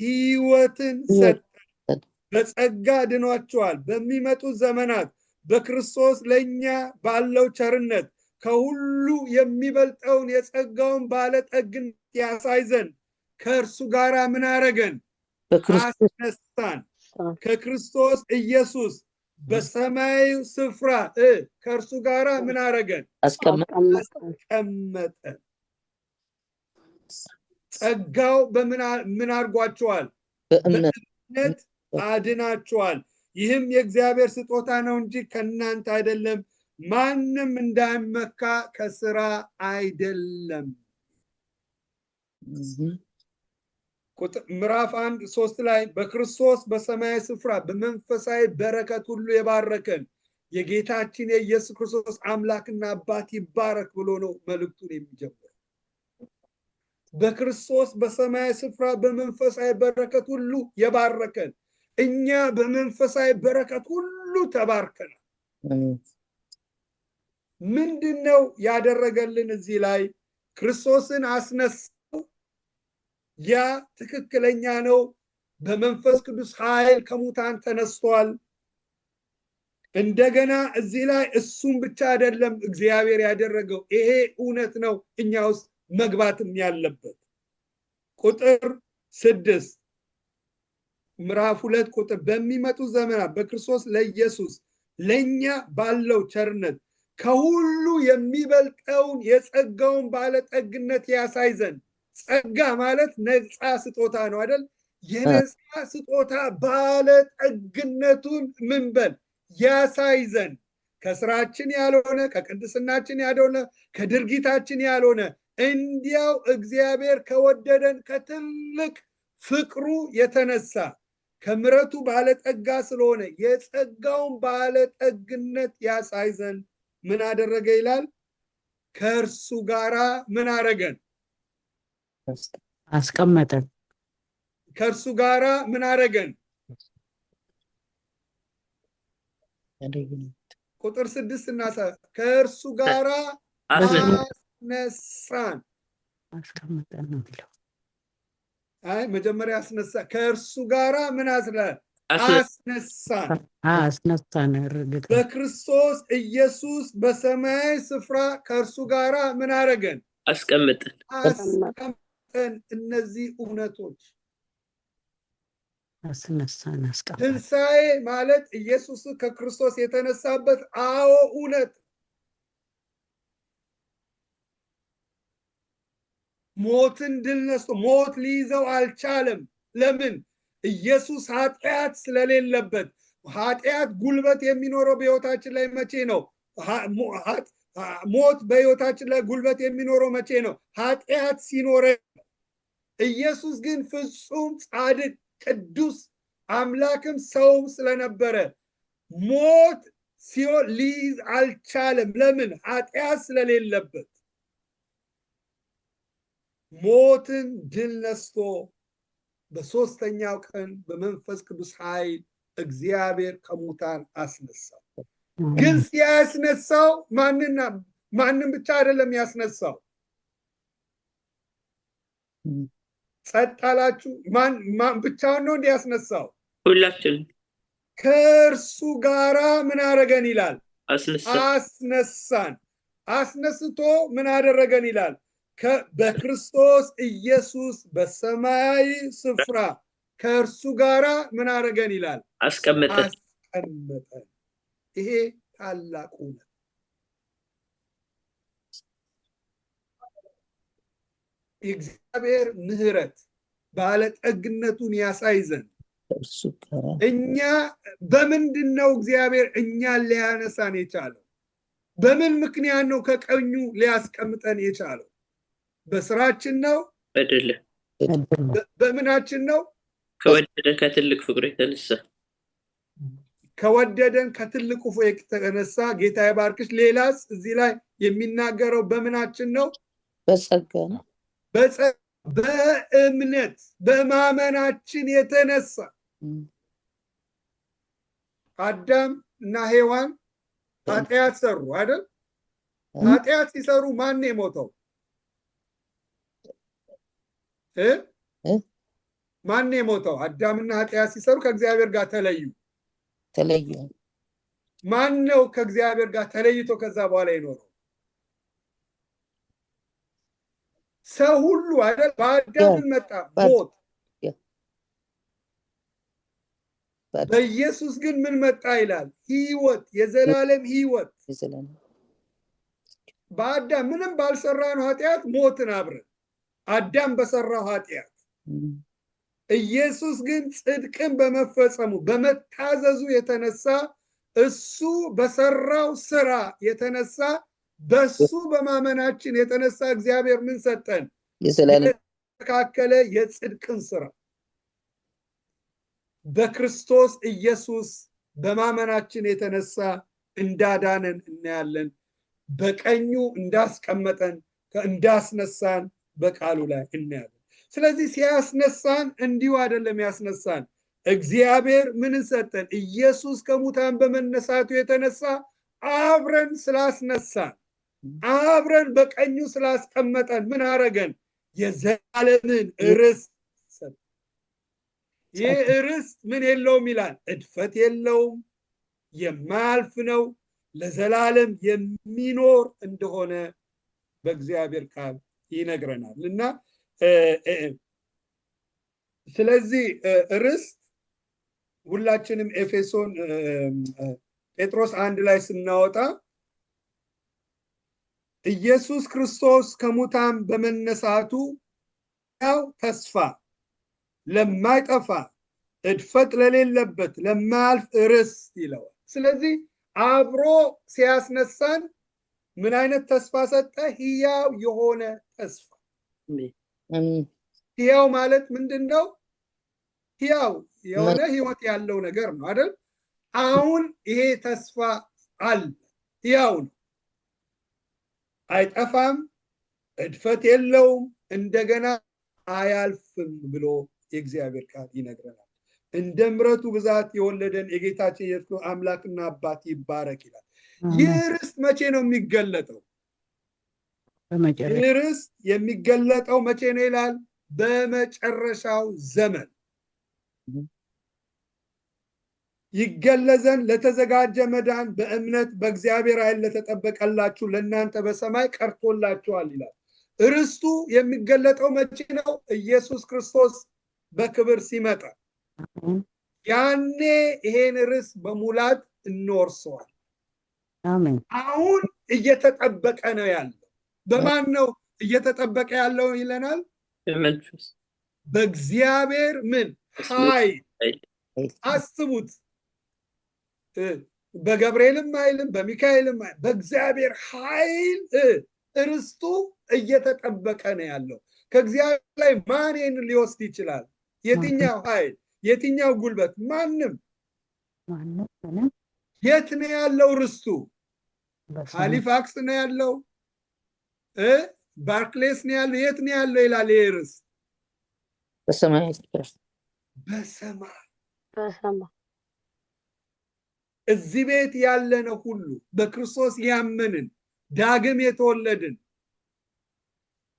ሕይወትን ሰጠን። በጸጋ ድኗቸዋል። በሚመጡት ዘመናት በክርስቶስ ለእኛ ባለው ቸርነት ከሁሉ የሚበልጠውን የጸጋውን ባለጠግነት ያሳይ ዘንድ ከእርሱ ጋር ምን አረገን? አስነሳን። ከክርስቶስ ኢየሱስ በሰማያዊ ስፍራ ከእርሱ ጋር ምን አረገን? አስቀመጠን። ጸጋው ምን አድርጓቸዋል? በእምነት አድናቸዋል። ይህም የእግዚአብሔር ስጦታ ነው እንጂ ከእናንተ አይደለም፣ ማንም እንዳይመካ ከስራ አይደለም። ምዕራፍ 1:3 ላይ በክርስቶስ በሰማያዊ ስፍራ በመንፈሳዊ በረከት ሁሉ የባረከን የጌታችን የኢየሱስ ክርስቶስ አምላክና አባት ይባረክ ብሎ ነው መልእክቱን የሚጀምረው። በክርስቶስ በሰማያዊ ስፍራ በመንፈሳዊ በረከት ሁሉ የባረከን፣ እኛ በመንፈሳዊ በረከት ሁሉ ተባርከናል። ምንድነው ያደረገልን? እዚህ ላይ ክርስቶስን አስነሳው። ያ ትክክለኛ ነው። በመንፈስ ቅዱስ ኃይል ከሙታን ተነስቷል። እንደገና እዚህ ላይ እሱም ብቻ አይደለም እግዚአብሔር ያደረገው፣ ይሄ እውነት ነው እኛ ውስጥ መግባትም ያለበት። ቁጥር 6 ምዕራፍ 2 ቁጥር በሚመጡ ዘመናት በክርስቶስ ለኢየሱስ ለኛ ባለው ቸርነት ከሁሉ የሚበልጠውን የጸጋውን ባለጠግነት ያሳይ ዘንድ። ጸጋ ማለት ነፃ ስጦታ ነው አይደል? የነፃ ስጦታ ባለጠግነቱን ምን በል ያሳይ ዘንድ፣ ከስራችን ያልሆነ ከቅድስናችን ያልሆነ ከድርጊታችን ያልሆነ እንዲያው እግዚአብሔር ከወደደን ከትልቅ ፍቅሩ የተነሳ ከምሕረቱ ባለጠጋ ስለሆነ የጸጋውን ባለጠግነት ያሳይ ዘንድ ምን አደረገ ይላል? ከእርሱ ጋራ ምን አረገን? አስቀመጠን። ከእርሱ ጋራ ምን አረገን? ቁጥር 6 እና 7 ከእርሱ ጋራ አስነሳን። አስቀመጠን ነው የሚለው። አይ መጀመሪያ አስነሳ። ከእርሱ ጋራ ምን አስነሳን? አስነሳን። እርግጥ በክርስቶስ ኢየሱስ በሰማያዊ ስፍራ ከእርሱ ጋራ ምን አረገን? አስቀመጠን። እነዚህ እውነቶች አስነሳን፣ አስቀመጠን። ትንሣኤ ማለት ኢየሱስ ከክርስቶስ የተነሳበት አዎ እውነት። ሞትን ድል ነስቶ ሞት ሊይዘው አልቻለም። ለምን? ኢየሱስ ኃጢአት ስለሌለበት። ኃጢአት ጉልበት የሚኖረው በሕይወታችን ላይ መቼ ነው? ሞት በሕይወታችን ላይ ጉልበት የሚኖረው መቼ ነው? ኃጢአት ሲኖረ። ኢየሱስ ግን ፍጹም ጻድቅ ቅዱስ አምላክም ሰውም ስለነበረ ሞት ሲኦል ሊይዝ አልቻለም። ለምን? ኃጢአት ስለሌለበት። ሞትን ድል ነስቶ በሶስተኛው ቀን በመንፈስ ቅዱስ ኃይል እግዚአብሔር ከሙታን አስነሳው። ግን ሲያስነሳው ማንን ብቻ አይደለም ያስነሳው። ጸጥ አላችሁ? ማን ብቻውን ነው እንዲያስነሳው? ሁላችን ከእርሱ ጋራ ምን አደረገን ይላል? አስነሳን። አስነስቶ ምን አደረገን ይላል? በክርስቶስ ኢየሱስ በሰማያዊ ስፍራ ከእርሱ ጋራ ምን አደረገን ይላል? አስቀመጠን። ይሄ ታላቁ ነው። የእግዚአብሔር ምሕረት ባለጠግነቱን ያሳይ ዘንድ እኛ በምንድን ነው እግዚአብሔር እኛን ሊያነሳን የቻለው? በምን ምክንያት ነው ከቀኙ ሊያስቀምጠን የቻለው? በስራችን ነው አይደለም። በምናችን ነው? ከወደደን ከትልቅ ፍቅሩ የተነሳ። ከወደደን ከትልቁ ፍቅሩ የተነሳ። ጌታ ይባርክሽ። ሌላስ እዚህ ላይ የሚናገረው በምናችን ነው? በጸጋ ነው። በእምነት በማመናችን የተነሳ አዳም እና ሔዋን ኃጢአት ሰሩ አይደል? ኃጢአት ሲሰሩ ማን ነው የሞተው? ማን ነው የሞተው? አዳምና ኃጢአት ሲሰሩ ከእግዚአብሔር ጋር ተለዩ። ማን ነው ከእግዚአብሔር ጋር ተለይቶ ከዛ በኋላ የኖረው? ሰው ሁሉ አይደል? በአዳም መጣ ሞት። በኢየሱስ ግን ምን መጣ ይላል? ሕይወት፣ የዘላለም ሕይወት። በአዳም ምንም ባልሰራነው ኃጢአት ሞትን አብረን አዳም በሰራው ኃጢአት። ኢየሱስ ግን ጽድቅን በመፈጸሙ በመታዘዙ የተነሳ እሱ በሰራው ስራ የተነሳ በሱ በማመናችን የተነሳ እግዚአብሔር ምን ሰጠን? የተስተካከለ የጽድቅን ስራ በክርስቶስ ኢየሱስ በማመናችን የተነሳ እንዳዳነን እናያለን። በቀኙ እንዳስቀመጠን እንዳስነሳን በቃሉ ላይ እናያለን። ስለዚህ ሲያስነሳን እንዲሁ አይደለም ያስነሳን። እግዚአብሔር ምን ሰጠን? ኢየሱስ ከሙታን በመነሳቱ የተነሳ አብረን ስላስነሳን፣ አብረን በቀኙ ስላስቀመጠን ምን አረገን? የዘላለምን ርስት ሰጠን። ይህ ርስት ምን የለውም ይላል? እድፈት የለውም፣ የማያልፍ ነው፣ ለዘላለም የሚኖር እንደሆነ በእግዚአብሔር ቃል ይነግረናል። እና ስለዚህ ርስት ሁላችንም ኤፌሶን ጴጥሮስ 1 ላይ ስናወጣ ኢየሱስ ክርስቶስ ከሙታን በመነሳቱ ያው ተስፋ ለማይጠፋ እድፈት ለሌለበት ለማያልፍ ርስት ይለዋል። ስለዚህ አብሮ ሲያስነሳን ምን አይነት ተስፋ ሰጠ? ሕያው የሆነ ተስፋ። ሕያው ማለት ምንድነው? ሕያው የሆነ ህይወት ያለው ነገር ነው አይደል? አሁን ይሄ ተስፋ አለ፣ ሕያው ነው፣ አይጠፋም፣ እድፈት የለውም፣ እንደገና አያልፍም ብሎ የእግዚአብሔር ቃል ይነግረናል። እንደ ምሕረቱ ብዛት የወለደን የጌታችን ኢየሱስ አምላክና አባት ይባረክ ይላል። ይህ ርስት መቼ ነው የሚገለጠው? ይህ ርስት የሚገለጠው መቼ ነው ይላል? በመጨረሻው ዘመን ይገለዘን ለተዘጋጀ መዳን በእምነት በእግዚአብሔር ኃይል ለተጠበቀላችሁ ለእናንተ በሰማይ ቀርቶላችኋል ይላል። ርስቱ የሚገለጠው መቼ ነው? ኢየሱስ ክርስቶስ በክብር ሲመጣ ያኔ ይሄን ርስት በሙላት እንወርሰዋል። አሜን። አሁን እየተጠበቀ ነው ያለው። በማን ነው እየተጠበቀ ያለው ይለናል? በመንፈስ በእግዚአብሔር ምን ኃይል። አስቡት፣ በገብርኤልም ኃይልም በሚካኤልም ኃይል በእግዚአብሔር ኃይል ርስቱ እየተጠበቀ ነው ያለው። ከእግዚአብሔር ላይ ማን ይህንን ሊወስድ ይችላል? የትኛው ኃይል? የትኛው ጉልበት? ማንም። የት ነው ያለው ርስቱ? ሃሊፋክስ ነው ያለው? ባርክሌስ ነው ያለው? የት ነው ያለው ይላል? ይሄ ርስት በሰማይ በሰማይ እዚህ ቤት ያለነው ሁሉ በክርስቶስ ያመንን ዳግም የተወለድን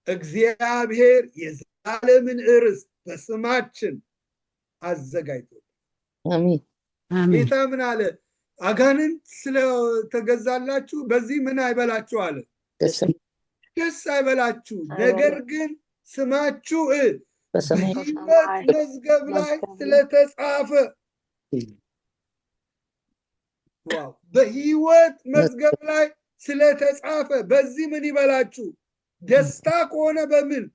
እግዚአብሔር የዘላለምን ርስት በስማችን አዘጋጅቶ አሜን። ጌታ ምን አለ? አጋንንት ስለተገዛላችሁ በዚህ ምን አይበላችሁ አለ? ደስ አይበላችሁ፣ ነገር ግን ስማችሁ በሕይወት መዝገብ ላይ ስለተጻፈ። ዋው! በሕይወት መዝገብ ላይ ስለተጻፈ በዚህ ምን ይበላችሁ? ደስታ ከሆነ በምን?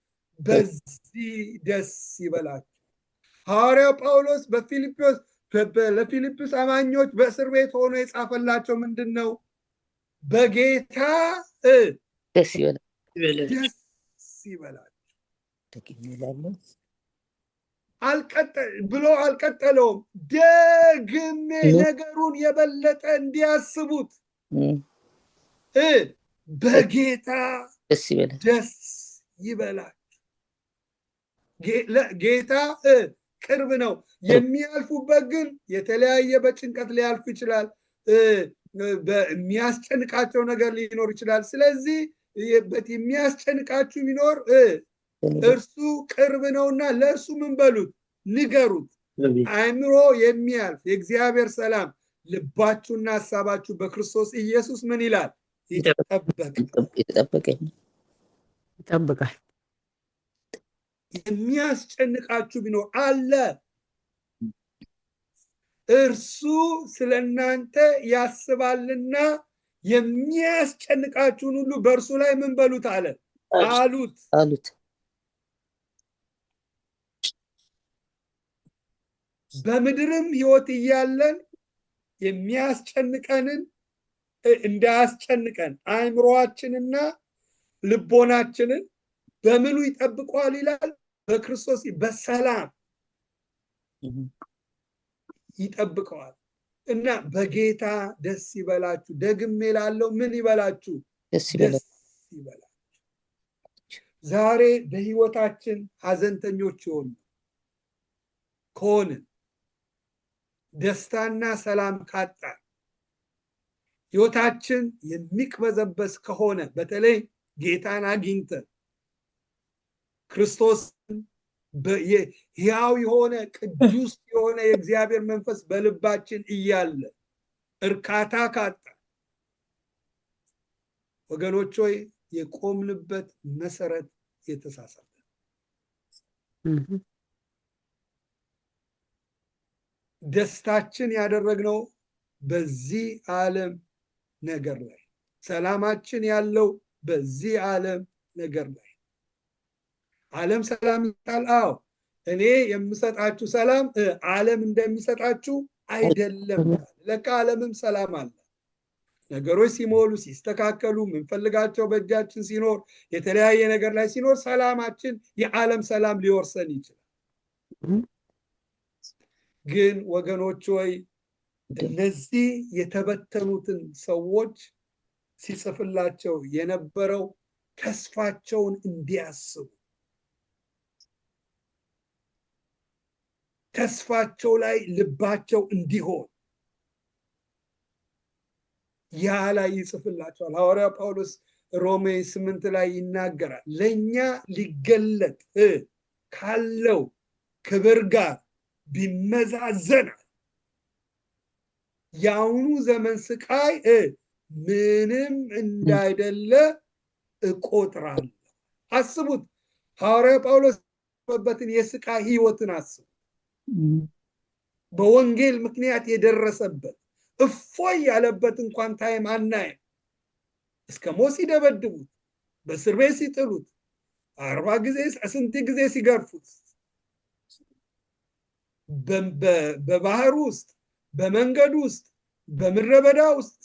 በዚህ ደስ ይበላችሁ። ሐዋርያው ጳውሎስ ለፊልጵስ አማኞች በእስር ቤት ሆኖ የጻፈላቸው ምንድን ነው? በጌታ ደስ ይበላችሁ ብሎ አልቀጠለውም። ደግሜ ነገሩን የበለጠ እንዲያስቡት በጌታ ደስ ይበላችሁ። ጌታ ቅርብ ነው። የሚያልፉበት ግን የተለያየ በጭንቀት ሊያልፉ ይችላል። የሚያስጨንቃቸው ነገር ሊኖር ይችላል። ስለዚህ የሚያስጨንቃችሁ ቢኖር እርሱ ቅርብ ነውና ለእርሱ ምን በሉት? ንገሩት። አእምሮ የሚያልፍ የእግዚአብሔር ሰላም ልባችሁና ሀሳባችሁ በክርስቶስ ኢየሱስ ምን ይላል? ይጠብቃል። የሚያስጨንቃችሁ ቢኖር አለ። እርሱ ስለ እናንተ ያስባልና የሚያስጨንቃችሁን ሁሉ በእርሱ ላይ ምን በሉት አለ? አሉት። በምድርም ሕይወት እያለን የሚያስጨንቀንን እንዳያስጨንቀን አእምሮአችንና ልቦናችንን በምኑ ይጠብቋል ይላል? በክርስቶስ በሰላም ይጠብቀዋል። እና በጌታ ደስ ይበላችሁ። ደግሜ እላለሁ ምን ይበላችሁ? ደስ ይበላችሁ። ዛሬ በህይወታችን ሀዘንተኞች ከሆንን ደስታና ሰላም ካጣን ህይወታችን የሚቅበዘበዝ ከሆነ በተለይ ጌታን አግኝተን ክርስቶስ ሕያው የሆነ ቅዱስ የሆነ የእግዚአብሔር መንፈስ በልባችን እያለ እርካታ ካጣ ወገኖች ሆይ የቆምንበት መሰረት የተሳሳተ ደስታችን ያደረግነው በዚህ ዓለም ነገር ላይ ሰላማችን ያለው በዚህ ዓለም ነገር ላይ ዓለም ሰላም ይላል። አዎ እኔ የምሰጣችሁ ሰላም ዓለም እንደሚሰጣችሁ አይደለም። ለካ ዓለምም ሰላም አለ። ነገሮች ሲሞሉ ሲስተካከሉ ምንፈልጋቸው በእጃችን ሲኖር የተለያየ ነገር ላይ ሲኖር ሰላማችን የዓለም ሰላም ሊወርሰን ይችላል። ግን ወገኖች ሆይ እነዚህ የተበተኑትን ሰዎች ሲጽፍላቸው የነበረው ተስፋቸውን እንዲያስቡ ተስፋቸው ላይ ልባቸው እንዲሆን ያ ላይ ይጽፍላቸዋል። ሐዋርያ ጳውሎስ ሮሜ 8 ላይ ይናገራል። ለኛ ሊገለጥ ካለው ክብር ጋር ቢመዛዘን የአሁኑ ዘመን ስቃይ ምንም እንዳይደለ እቆጥራለሁ። አስቡት፣ ሐዋርያ ጳውሎስ በበትን የስቃይ ህይወትን አስቡ። በወንጌል ምክንያት የደረሰበት እፎይ ያለበት እንኳን ታይም አናይም። እስከ ሞት ሲደበድቡት፣ በእስር ቤት ሲጥሉት፣ 40 ጊዜ ስንት ጊዜ ሲገርፉት፣ በባህር ውስጥ በመንገድ ውስጥ በምድረ በዳ ውስጥ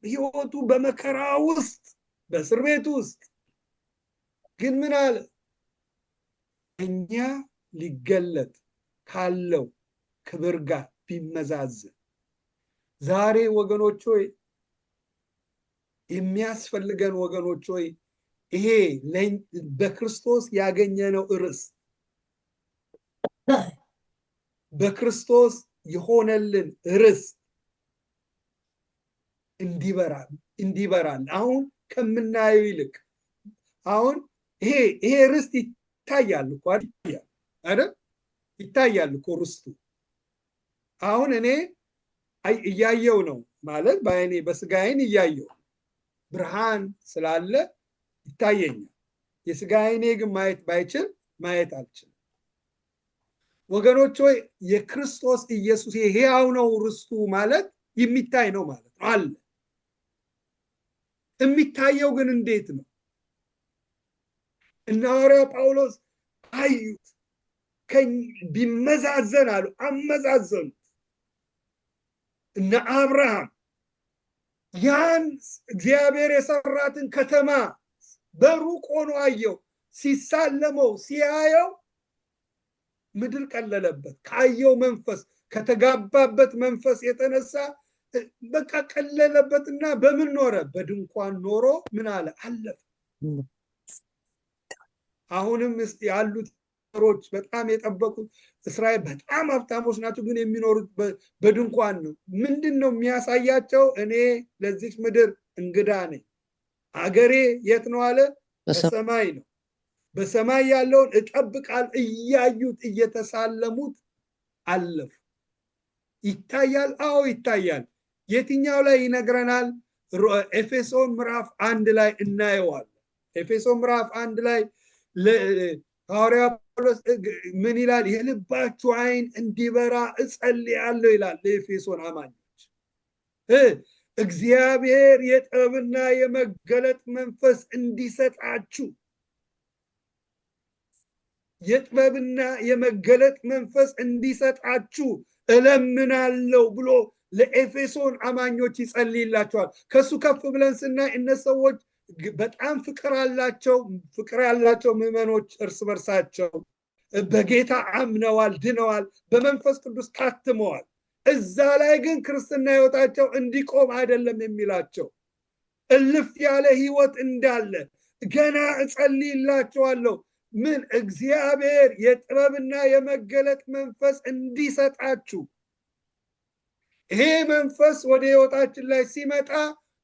ህይወቱ በመከራ ውስጥ በእስር ቤት ውስጥ ግን ምን አለ? እኛ ሊገለጥ ካለው ክብር ጋር ቢመዛዘን ዛሬ ወገኖች ሆይ የሚያስፈልገን ወገኖች ሆይ ይሄ በክርስቶስ ያገኘነው ርስት በክርስቶስ የሆነልን ርስት እንዲበራል አሁን ከምናየው ይልቅ አሁን ይሄ ርስት ይታያል እኮ አይደል? ይታያል እኮ ርስቱ። አሁን እኔ እያየው ነው ማለት በአይኔ በስጋዬን እያየው ብርሃን ስላለ ይታየኛል። የስጋ አይኔ ግን ማየት ባይችል ማየት አልችልም። ወገኖች ሆይ የክርስቶስ ኢየሱስ ሕያው ነው ርስቱ ማለት የሚታይ ነው ማለት ነው አለ። የሚታየው ግን እንዴት ነው? እነ ሐዋርያ ጳውሎስ አዩት፣ ቢመዛዘን አሉ፣ አመዛዘኑት። እነ አብርሃም ያን እግዚአብሔር የሰራትን ከተማ በሩቅ ሆኖ አየው። ሲሳለመው ሲያየው ምድር ቀለለበት። ካየው መንፈስ ከተጋባበት መንፈስ የተነሳ በቃ ቀለለበትና በምን ኖረ? በድንኳን ኖሮ ምን አለ? አለፈ። አሁንም ያሉት ሮች በጣም የጠበቁት እስራኤል በጣም ሀብታሞች ናቸው፣ ግን የሚኖሩት በድንኳን ነው። ምንድን ነው የሚያሳያቸው? እኔ ለዚህ ምድር እንግዳ ነኝ፣ አገሬ የት ነው አለ? በሰማይ ነው። በሰማይ ያለውን እጠብቃል። እያዩት እየተሳለሙት አለፉ። ይታያል። አዎ ይታያል። የትኛው ላይ ይነግረናል? ኤፌሶን ምዕራፍ 1 ላይ እናየዋለን። ኤፌሶን ምዕራፍ 1 ላይ ሐዋርያ ጳውሎስ ምን ይላል? የልባችሁ አይን እንዲበራ እጸልያለሁ ይላል ለኤፌሶን አማኞች። እግዚአብሔር የጥበብና የመገለጥ መንፈስ እንዲሰጣችሁ የጥበብና የመገለጥ መንፈስ እንዲሰጣችሁ እለምናለሁ ብሎ ለኤፌሶን አማኞች ይጸልይላቸዋል። ከሱ ከፍ ብለን ስናይ እነዚህ ሰዎች በጣም ፍቅር ያላቸው ምዕመኖች እርስ በርሳቸው በጌታ አምነዋል፣ ድነዋል፣ በመንፈስ ቅዱስ ታትመዋል። እዛ ላይ ግን ክርስትና ህይወታቸው እንዲቆም አይደለም የሚላቸው። እልፍ ያለ ህይወት እንዳለ ገና እጸልይላቸዋለሁ። ምን እግዚአብሔር የጥበብና የመገለጥ መንፈስ እንዲሰጣችሁ። ይሄ መንፈስ ወደ ህይወታችን ላይ ሲመጣ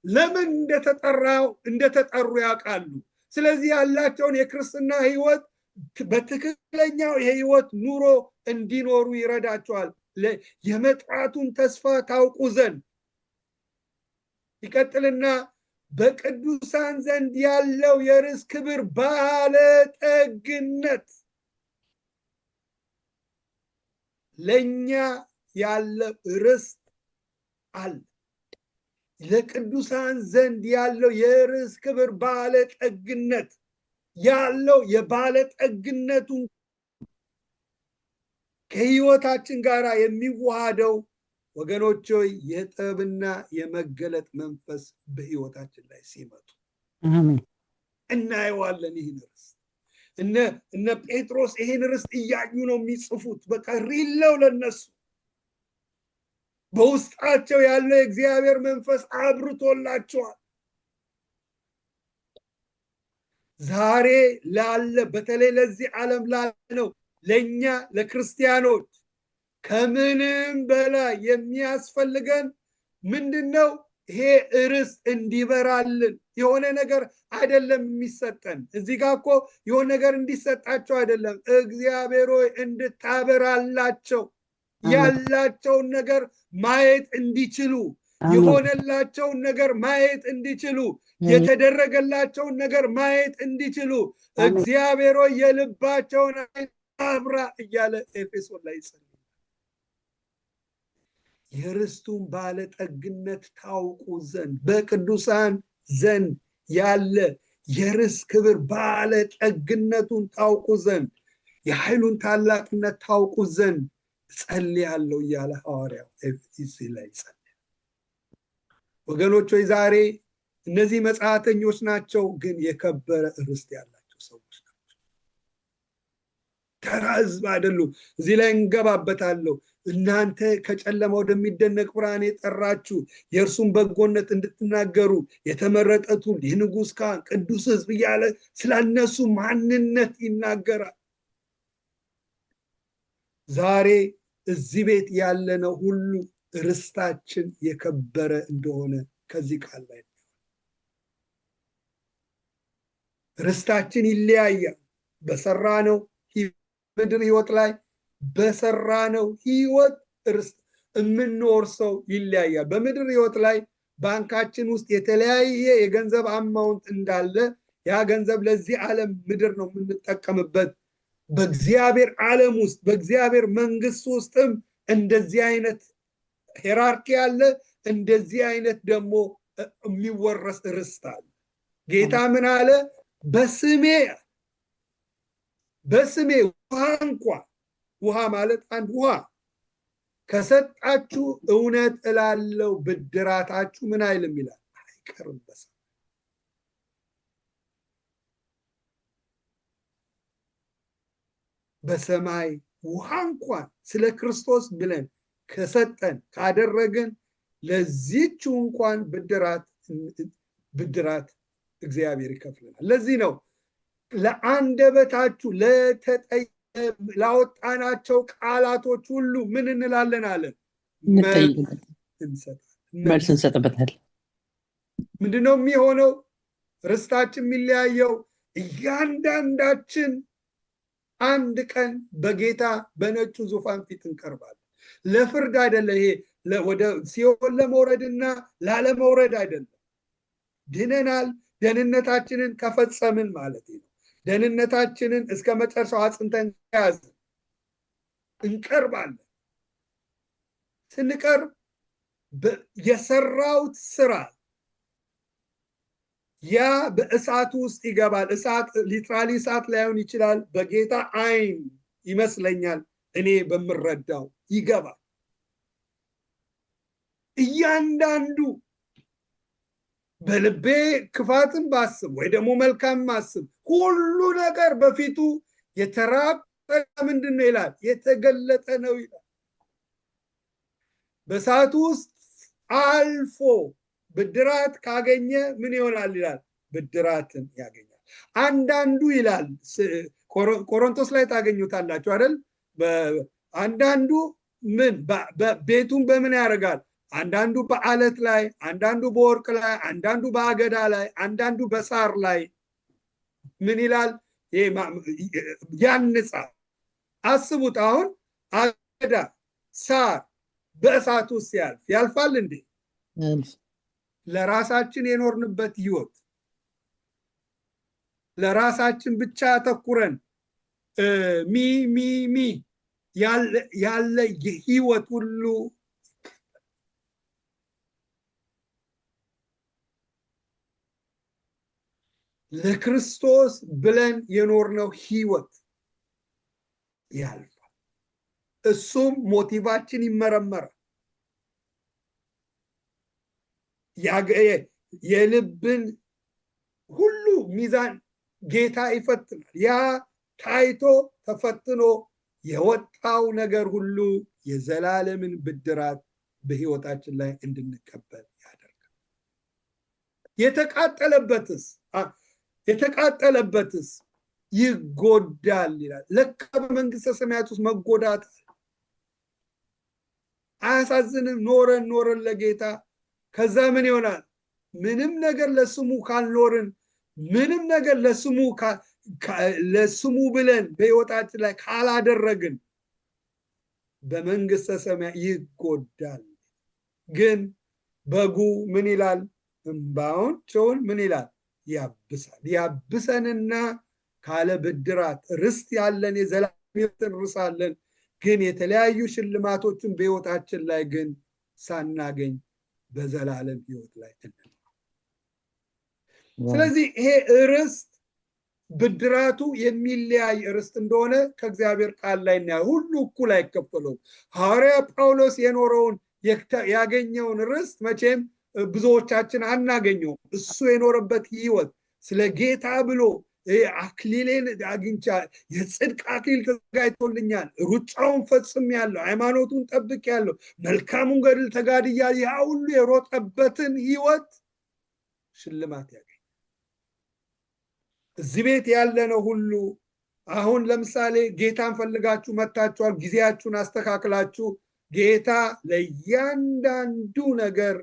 ለምን እንደተጠሩ ያውቃሉ። ስለዚህ ያላቸውን የክርስትና ህይወት በትክክለኛው የህይወት ኑሮ እንዲኖሩ ይረዳቸዋል። የመጥራቱን ተስፋ ታውቁ ዘንድ ይቀጥልና በቅዱሳን ዘንድ ያለው የርስ ክብር ባለጠግነት ለኛ ያለው ርስት አለ። ለቅዱሳን ዘንድ ያለው የርስ ክብር ባለጠግነት ያለው የባለጠግነቱን ከህይወታችን ጋር የሚዋሃደው ወገኖች ሆይ የጥበብና የመገለጥ መንፈስ በህይወታችን ላይ ሲመጡ እናየዋለን። ይህን ርስት እነ ጴጥሮስ ይህን ርስት እያዩ ነው የሚጽፉት። በቃ ሪለው ለነሱ በውስጣቸው ያለው የእግዚአብሔር መንፈስ አብርቶላቸዋል። ዛሬ ላለ በተለይ ለዚህ ዓለም ላለ ነው ለኛ ለክርስቲያኖች ከምንም በላይ የሚያስፈልገን ምንድነው? ይሄ ርስት እንዲበራልን የሆነ ነገር አይደለም የሚሰጠን። እዚህ ጋር እኮ የሆነ ነገር እንዲሰጣቸው አይደለም፣ እግዚአብሔር ሆይ እንድታበራላቸው ያላቸውን ነገር ማየት እንዲችሉ፣ የሆነላቸውን ነገር ማየት እንዲችሉ፣ የተደረገላቸውን ነገር ማየት እንዲችሉ እግዚአብሔር ሆይ የልባቸውን አይን አብራ እያለ ኤፌሶን ላይ ይጸልያል። የርስቱን ባለጠግነት ታውቁ ዘንድ በቅዱሳን ዘንድ ያለ የርስ ክብር ባለጠግነቱን ታውቁ ዘንድ የኃይሉን ታላቅነት ታውቁ ዘንድ ጸልያለሁ እያለ ሐዋርያው ኤፌሶ ላይ ይጸልያል። ወገኖች ሆይ ዛሬ እነዚህ መጻተኞች ናቸው፣ ግን የከበረ ርስት ያላቸው ሰዎች ናቸው። ተራ ሕዝብ አይደሉም። እዚህ ላይ እንገባበታለሁ። እናንተ ከጨለማ ወደሚደነቅ ብርሃን የጠራችሁ የእርሱን በጎነት እንድትናገሩ የተመረጠ ትውልድ፣ የንጉሥ ካህን፣ ቅዱስ ሕዝብ እያለ ስለነሱ ማንነት ይናገራል። ዛሬ እዚህ ቤት ያለነው ሁሉ ርስታችን የከበረ እንደሆነ ከዚህ ቃል ላይ ርስታችን ይለያያል። በሰራነው ምድር ህይወት ላይ በሰራነው ህይወት ርስት የምንወርሰው ይለያያል። በምድር ህይወት ላይ ባንካችን ውስጥ የተለያየ የገንዘብ አማውንት እንዳለ ያ ገንዘብ ለዚህ ዓለም ምድር ነው የምንጠቀምበት። በእግዚአብሔር ዓለም ውስጥ በእግዚአብሔር መንግስት ውስጥም እንደዚህ አይነት ሄራርኪ አለ። እንደዚህ አይነት ደግሞ የሚወረስ ርስት አለ። ጌታ ምን አለ? በስሜ ውሃ እንኳን ውሃ ማለት አንድ ውሃ ከሰጣችሁ እውነት እላለው ብድራታችሁ ምን አይልም ይላል፣ አይቀርም። በሰማይ ውሃ እንኳን ስለ ክርስቶስ ብለን ከሰጠን ካደረግን ለዚህች እንኳን ብድራት እግዚአብሔር ይከፍለናል። ለዚህ ነው ለአንደበታችሁ ላወጣናቸው ቃላቶች ሁሉ ምን እንላለን አለ? መልስ እንሰጥበታለን። ምንድነው የሚሆነው? ርስታችን የሚለያየው እያንዳንዳችን አንድ ቀን በጌታ በነጩ ዙፋን ፊት እንቀርባለን። ለፍርድ አይደለም። ይሄ ወደ ሲኦል ለመውረድና ላለመውረድ አይደለም። ድነናል። ደህንነታችንን ከፈጸምን ማለት ነው። ደህንነታችንን እስከ መጨረሻው አጽንተን ያዝን እንቀርባለን። ስንቀርብ የሰራውት ስራ ያ በእሳቱ ውስጥ ይገባል። እሳት ሊትራሊ እሳት ላይሆን ይችላል። በጌታ አይን ይመስለኛል እኔ በምረዳው ይገባል። እያንዳንዱ በልቤ ክፋትን ባስብ ወይ ደግሞ መልካም ማስብ ሁሉ ነገር በፊቱ የተራቆተ መጠሪያ ምንድነው ይላል? የተገለጠ ነው ይላል። በእሳት ውስጥ አልፎ ብድራት ካገኘ ምን ይሆናል ይላል? ብድራትን ያገኛል። አንዳንዱ ይላል ቆሮንቶስ ላይ ታገኙታላችሁ አይደል? አንዳንዱ ምን ቤቱን በምን ያደርጋል? አንዳንዱ በአለት ላይ፣ አንዳንዱ በወርቅ ላይ፣ አንዳንዱ በአገዳ ላይ፣ አንዳንዱ በሳር ላይ ምን ይላል? ያንጻል። አስቡት። አሁን አገዳ፣ ሳር በእሳት ውስጥ ያልፋል እንዴ? ለራሳችን የኖርንበት ህይወት ለራሳችን ብቻ አተኩረን ሚ ያለ የህይወት ሁሉ ለክርስቶስ ብለን የኖርነው ህይወት ያልፋል። እሱም ሞቲቫችን ይመረመራል። የልብን ሁሉ ሚዛን ጌታ ይፈትናል። ያ ታይቶ ተፈትኖ የወጣው ነገር ሁሉ የዘላለምን ብድራት በህይወታችን ላይ እንድንቀበል ያደርጋል። የተቃጠለበትስ ይጎዳል ይላል። ለካ በመንግስተ ሰማያት ውስጥ መጎዳት አያሳዝንም? ኖረን ለጌታ ከዛ ምን ይሆናል? ምንም ነገር ለስሙ ካልኖርን፣ ምንም ነገር ለስሙ ብለን በህይወታችን ላይ ካላደረግን በመንግስተ ሰማያት ይጎዳል። ግን በጉ ምን ይላል? እንባውን ምን ይላል? ያብሳል። ያብሰንና ካለ ብድራት ርስት ያለን የዘላለም ሕይወት እንርሳለን። ግን የተለያዩ ሽልማቶችን በህይወታችን ላይ ግን ሳናገኝ በዘላለም ህይወት ላይ እንኖር። ስለዚህ ይሄ ርስት ብድራቱ የሚለያይ ርስት እንደሆነ ከእግዚአብሔር ቃል ላይ እናያለን። ሁሉ እኩል አይከፈለውም። ሐዋርያ ጳውሎስ የኖረውን ያገኘውን ርስት መቼም ብዙዎቻችን አናገኘውም። እሱ የኖረበት ህይወት ስለ ጌታ ብሎ አክሊሌን አግኝቻለሁ፣ የጽድቅ አክሊል ተዘጋጅቶልኛል፣ ሩጫውን ፈጽሜያለሁ፣ ሃይማኖቱን ጠብቄያለሁ፣ መልካሙን ገድል ተጋድያለሁ፣ ያ ሁሉ የሮጠበትን ህይወት ሽልማት ያገኛል። እዚህ ቤት ያለነው ሁሉ አሁን ለምሳሌ ጌታን ፈልጋችሁ መታችኋል፣ ጊዜያችሁን አስተካክላችሁ ጌታ ለእያንዳንዱ ነገር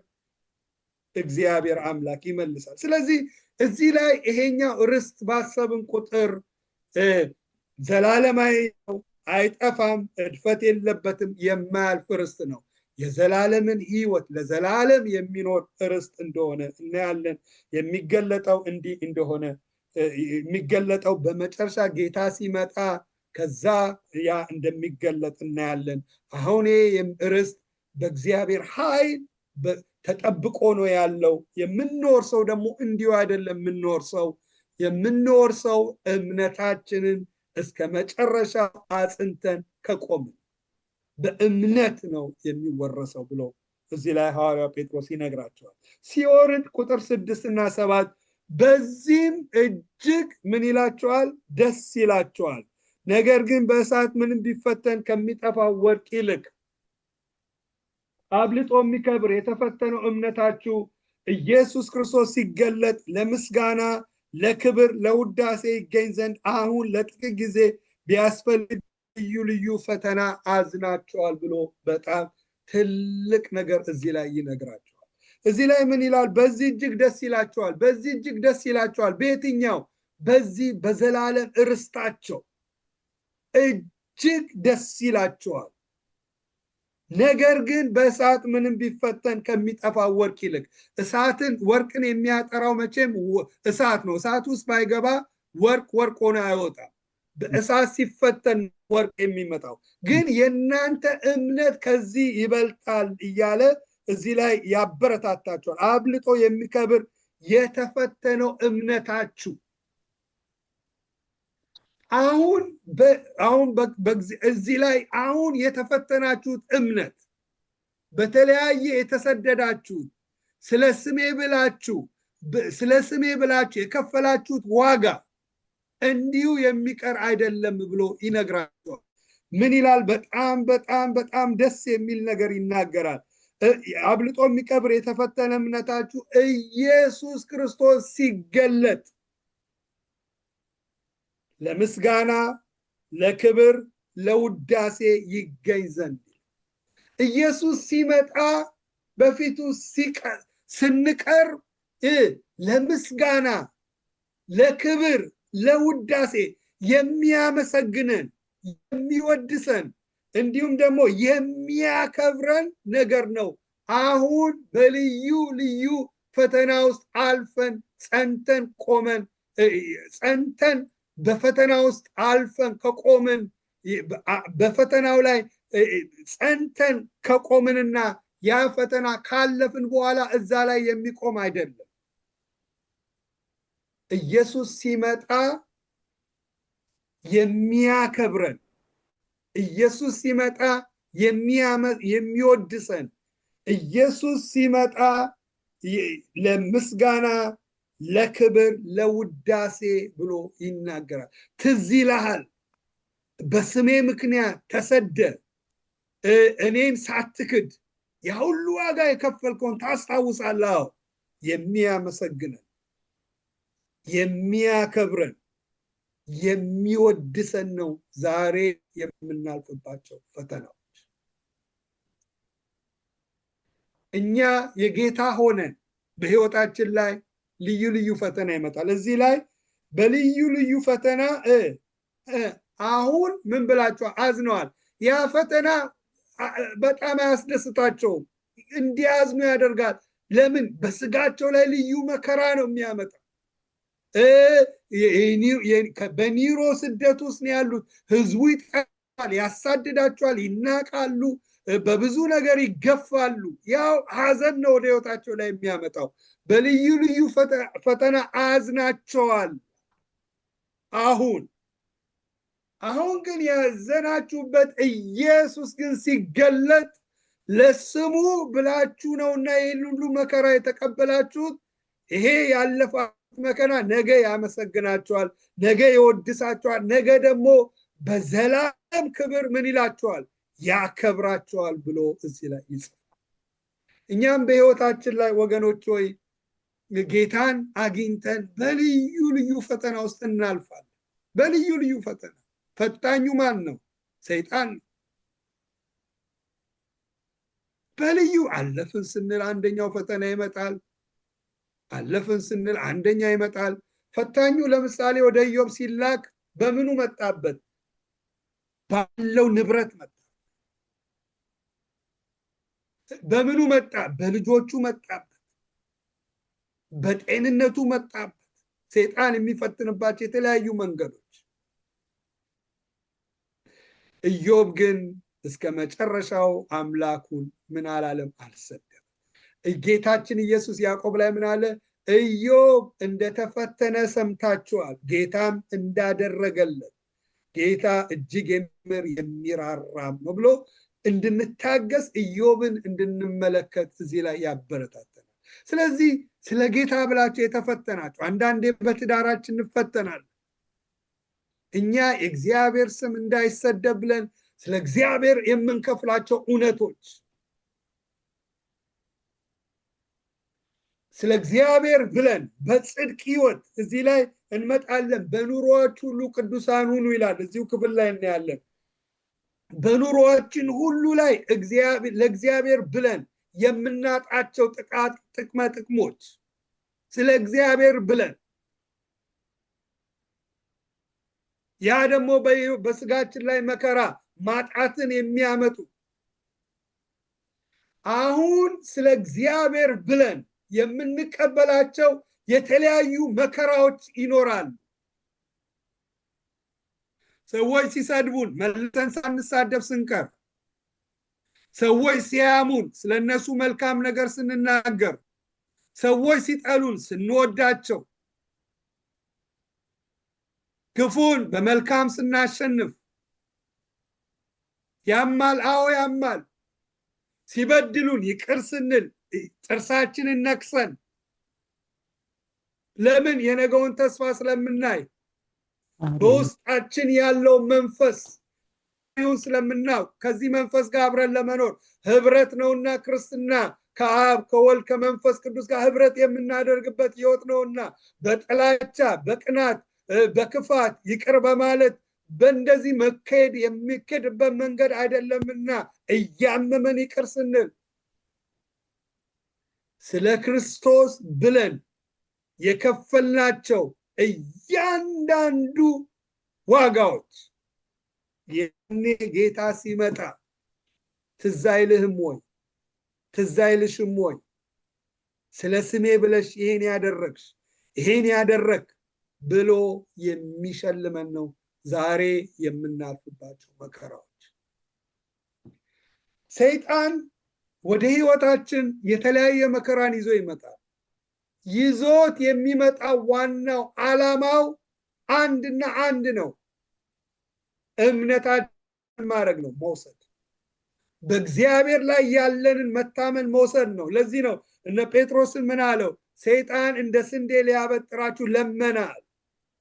እግዚአብሔር አምላክ ይመልሳል። ስለዚህ እዚህ ላይ ይሄኛው ርስት ባሰብን ቁጥር ዘላለማዊ ነው፣ አይጠፋም፣ እድፈት የለበትም፣ የማያልፍ ርስት ነው። የዘላለምን ህይወት ለዘላለም የሚኖር ርስት እንደሆነ እናያለን። የሚገለጠው እንዲህ እንደሆነ የሚገለጠው በመጨረሻ ጌታ ሲመጣ ከዛ ያ እንደሚገለጥ እናያለን። አሁን ርስት በእግዚአብሔር ኃይል ተጠብቆ ነው ያለው። የምንወርሰው ደግሞ እንዲሁ አይደለም። የምንወርሰው እምነታችንን እስከ መጨረሻ አጽንተን ከቆምን በእምነት ነው የሚወረሰው ብሎ እዚህ ላይ ሐዋርያው ጴጥሮስ ይነግራቸዋል። ሲወርድ ቁጥር 6 እና 7 በዚህም እጅግ ምን ይላቸዋል? ደስ ይላቸዋል። ነገር ግን በእሳት ምንም ቢፈተን ከሚጠፋው ወርቅ ይልቅ አብልጦ የሚከብር የተፈተነው እምነታችሁ ኢየሱስ ክርስቶስ ሲገለጥ ለምስጋና፣ ለክብር፣ ለውዳሴ ይገኝ ዘንድ አሁን ለጥቂት ጊዜ ቢያስፈልግ ልዩ ልዩ ፈተና አዝናቸዋል ብሎ በጣም ትልቅ ነገር እዚህ ላይ ይነግራቸዋል። እዚህ ላይ ምን ይላል? በዚህ እጅግ ደስ ይላቸዋል። በዚህ እጅግ ደስ ይላቸዋል። በየትኛው? በዚህ በዘላለም ርስታቸው እጅግ ደስ ይላቸዋል። ነገር ግን በእሳት ምንም ቢፈተን ከሚጠፋ ወርቅ ይልቅ። ወርቅን የሚያጠራው መቼም እሳት ነው። እሳት ውስጥ ባይገባ ወርቅ ሆኖ አይወጣም። በእሳት ሲፈተን ወርቅ የሚመጣው ግን የእናንተ እምነት ከዚህ ይበልጣል እያለ እዚህ ላይ ያበረታታቸዋል። አብልጦ የሚከብር የተፈተነው እምነታችሁ አሁን እዚህ ላይ አሁን የተፈተናችሁት እምነት በተለያየ የተሰደዳችሁት ስለ ስሜ ብላችሁ የከፈላችሁት ዋጋ እንዲሁ የሚቀር አይደለም ብሎ ይነግራቸዋል። ምን ይላል? በጣም በጣም በጣም ደስ የሚል ነገር ይናገራል። አብልጦ የሚቀብር የተፈተነ እምነታችሁ ኢየሱስ ክርስቶስ ሲገለጥ ለምስጋና፣ ለክብር፣ ለውዳሴ ይገኝ ዘንድ ኢየሱስ ሲመጣ በፊቱ ስንቀር ለምስጋና፣ ለክብር፣ ለውዳሴ የሚያመሰግነን የሚወድሰን እንዲሁም ደግሞ የሚያከብረን ነገር ነው። አሁን በልዩ ልዩ ፈተና ውስጥ አልፈን ጸንተን በፈተና ውስጥ አልፈን ከቆምን በፈተናው ላይ ጸንተን ከቆምንና ያ ፈተና ካለፍን በኋላ እዛ ላይ የሚቆም አይደለም። ኢየሱስ ሲመጣ የሚያከብረን፣ ኢየሱስ ሲመጣ የሚወድሰን፣ ኢየሱስ ሲመጣ ለምስጋና፣ ለክብር፣ ለውዳሴ ብሎ ይናገራል። ትዝ ይልሃል በስሜ ምክንያት ተሰደ እኔን ሳትክድ ያ ሁሉ ዋጋ የከፈልከውን ታስታውሳለህ። የሚያመሰግነን፣ የሚያከብረን፣ የሚወድሰን ነው ዛሬ የምናልፍባቸው ፈተናዎች። እኛ የጌታ ሆነን በህይወታችን ላይ ልዩ ልዩ ፈተና ይመጣል። እዚህ ላይ በልዩ ልዩ ፈተና አሁን ምን ብላችኋል? አዝነዋል። ያ ፈተና በጣም አያስደስታቸውም፣ እንዲያዝኑ ያደርጋል። ለምን? በስጋቸው ላይ ልዩ መከራ ነው የሚያመጣ። በኒሮ ስደት ውስጥ ነው ያሉት። ህዝቡ ይጠፋል፣ ያሳድዳቸዋል፣ ይናቃሉ፣ በብዙ ነገር ይገፋሉ። ያው ሀዘን ነው ወደ ህይወታቸው ላይ የሚያመጣው። በልዩ ልዩ ፈተና አዝናቸዋል። አሁን ግን ያዘናችሁበት ኢየሱስ ግን ሲገለጥ ለስሙ ብላችሁ ነውና ይህን ሁሉ መከራ የተቀበላችሁት። ይሄ ያለፋችሁት መከራ ነገ ያመሰግናችኋል፣ ነገ ይወድሳችኋል፣ ነገ ደግሞ በዘላለም ክብር ምን ይላችኋል? ያከብራችኋል ብሎ እዚህ ላይ ይጽፋል። እኛም በህይወታችን ላይ ወገኖች ሆይ ጌታን አግኝተን በልዩ ልዩ ፈተና ውስጥ እናልፋለን። በልዩ ልዩ ፈተና ፈታኙ ማን ነው? ሰይጣን ነው። በልዩ አለፍን ስንል አንደኛው ፈተና ይመጣል። አለፍን ስንል አንደኛ ይመጣል። ፈታኙ ለምሳሌ ወደ ኢዮብ ሲላክ በምኑ መጣበት? ባለው ንብረት መጣ። በምኑ መጣ? በልጆቹ መጣበት፣ በጤንነቱ መጣበት። ሰይጣን የሚፈትንባቸው የተለያዩ መንገዶች። ኢዮብ ግን እስከ መጨረሻው አምላኩን ምን አላለም? አልሰደበም። ጌታችን ኢየሱስ ያዕቆብ ላይ ምን አለ? ኢዮብ እንደተፈተነ ሰምታችኋል፣ ጌታም እንዳደረገለት። ጌታ እጅግ የሚምር የሚራራም ነው ብሎ እንድንታገስ ኢዮብን እንድንመለከት እዚህ ላይ ያበረታተናል። ስለዚህ ስለ ጌታ ብላችሁ የተፈተናችሁ፣ አንዳንዴ በትዳራችን እንፈተናለን። እኛ የእግዚአብሔር ስም እንዳይሰደብ ብለን ስለ እግዚአብሔር የምንከፍላቸው እውነቶች፣ ስለ እግዚአብሔር ብለን በጽድቅ ህይወት እዚህ ላይ እንመጣለን። በኑሮዎች ሁሉ ቅዱሳን ሁኑ ይላል። እዚሁ ክፍል ላይ እናያለን። በኑሮዎችን ሁሉ ላይ ለእግዚአብሔር ብለን የምናጣቸው ጥቅመ ጥቅሞች ስለ እግዚአብሔር ብለን ያ ደግሞ በስጋችን ላይ መከራ ማጣትን የሚያመጡ አሁን ስለ እግዚአብሔር ብለን የምንቀበላቸው የተለያዩ መከራዎች ይኖራሉ። ሰዎች ሲሰድቡን መልሰን ሳንሳደብ ስንቀር፣ ሰዎች ሲያሙን ስለነሱ መልካም ነገር ስንናገር፣ ሰዎች ሲጠሉን ስንወዳቸው፣ ክፉን በመልካም ስናሸንፍ፣ ያማል፣ አዎ ያማል። ሲበድሉን ይቅር ስንል ጥርሳችንን ነክሰን፣ ለምን? የነገውን ተስፋ ስለምናይ። በውስጣችን ያለው መንፈስ ይሁን ስለምናውቅ ከዚህ መንፈስ ጋር አብረን ለመኖር ህብረት ነውና ክርስትና ከአብ ከወልድ ከመንፈስ ቅዱስ ጋር ህብረት የምናደርግበት ህይወት ነውና በጥላቻ በቅናት በክፋት ይቅር በማለት በእንደዚህ መካሄድ የሚከድበት መንገድ አይደለምና እያመመን ይቅር ስንል ስለ ክርስቶስ ብለን የከፈልናቸው እያንዳንዱ ዋጋዎች የኔ ጌታ ሲመጣ ትዝ አይልህም ወይ? ትዝ አይልሽም ወይ? ስለ ስሜ ብለሽ ይሄን ያደረግሽ ይሄን ያደረግ ብሎ የሚሸልመን ነው ዛሬ የምናልፍባቸው መከራዎች። ሰይጣን ወደ ህይወታችን የተለያየ መከራን ይዞ ይመጣል። ይዞት የሚመጣው ዋናው ዓላማው አንድና አንድ ነው። እምነታችን ማድረግ ነው፣ መውሰድ፣ በእግዚአብሔር ላይ ያለንን መታመን መውሰድ ነው። ለዚህ ነው እነ ጴጥሮስን ምን አለው? ሰይጣን እንደ ስንዴ ሊያበጥራችሁ ለመናል፣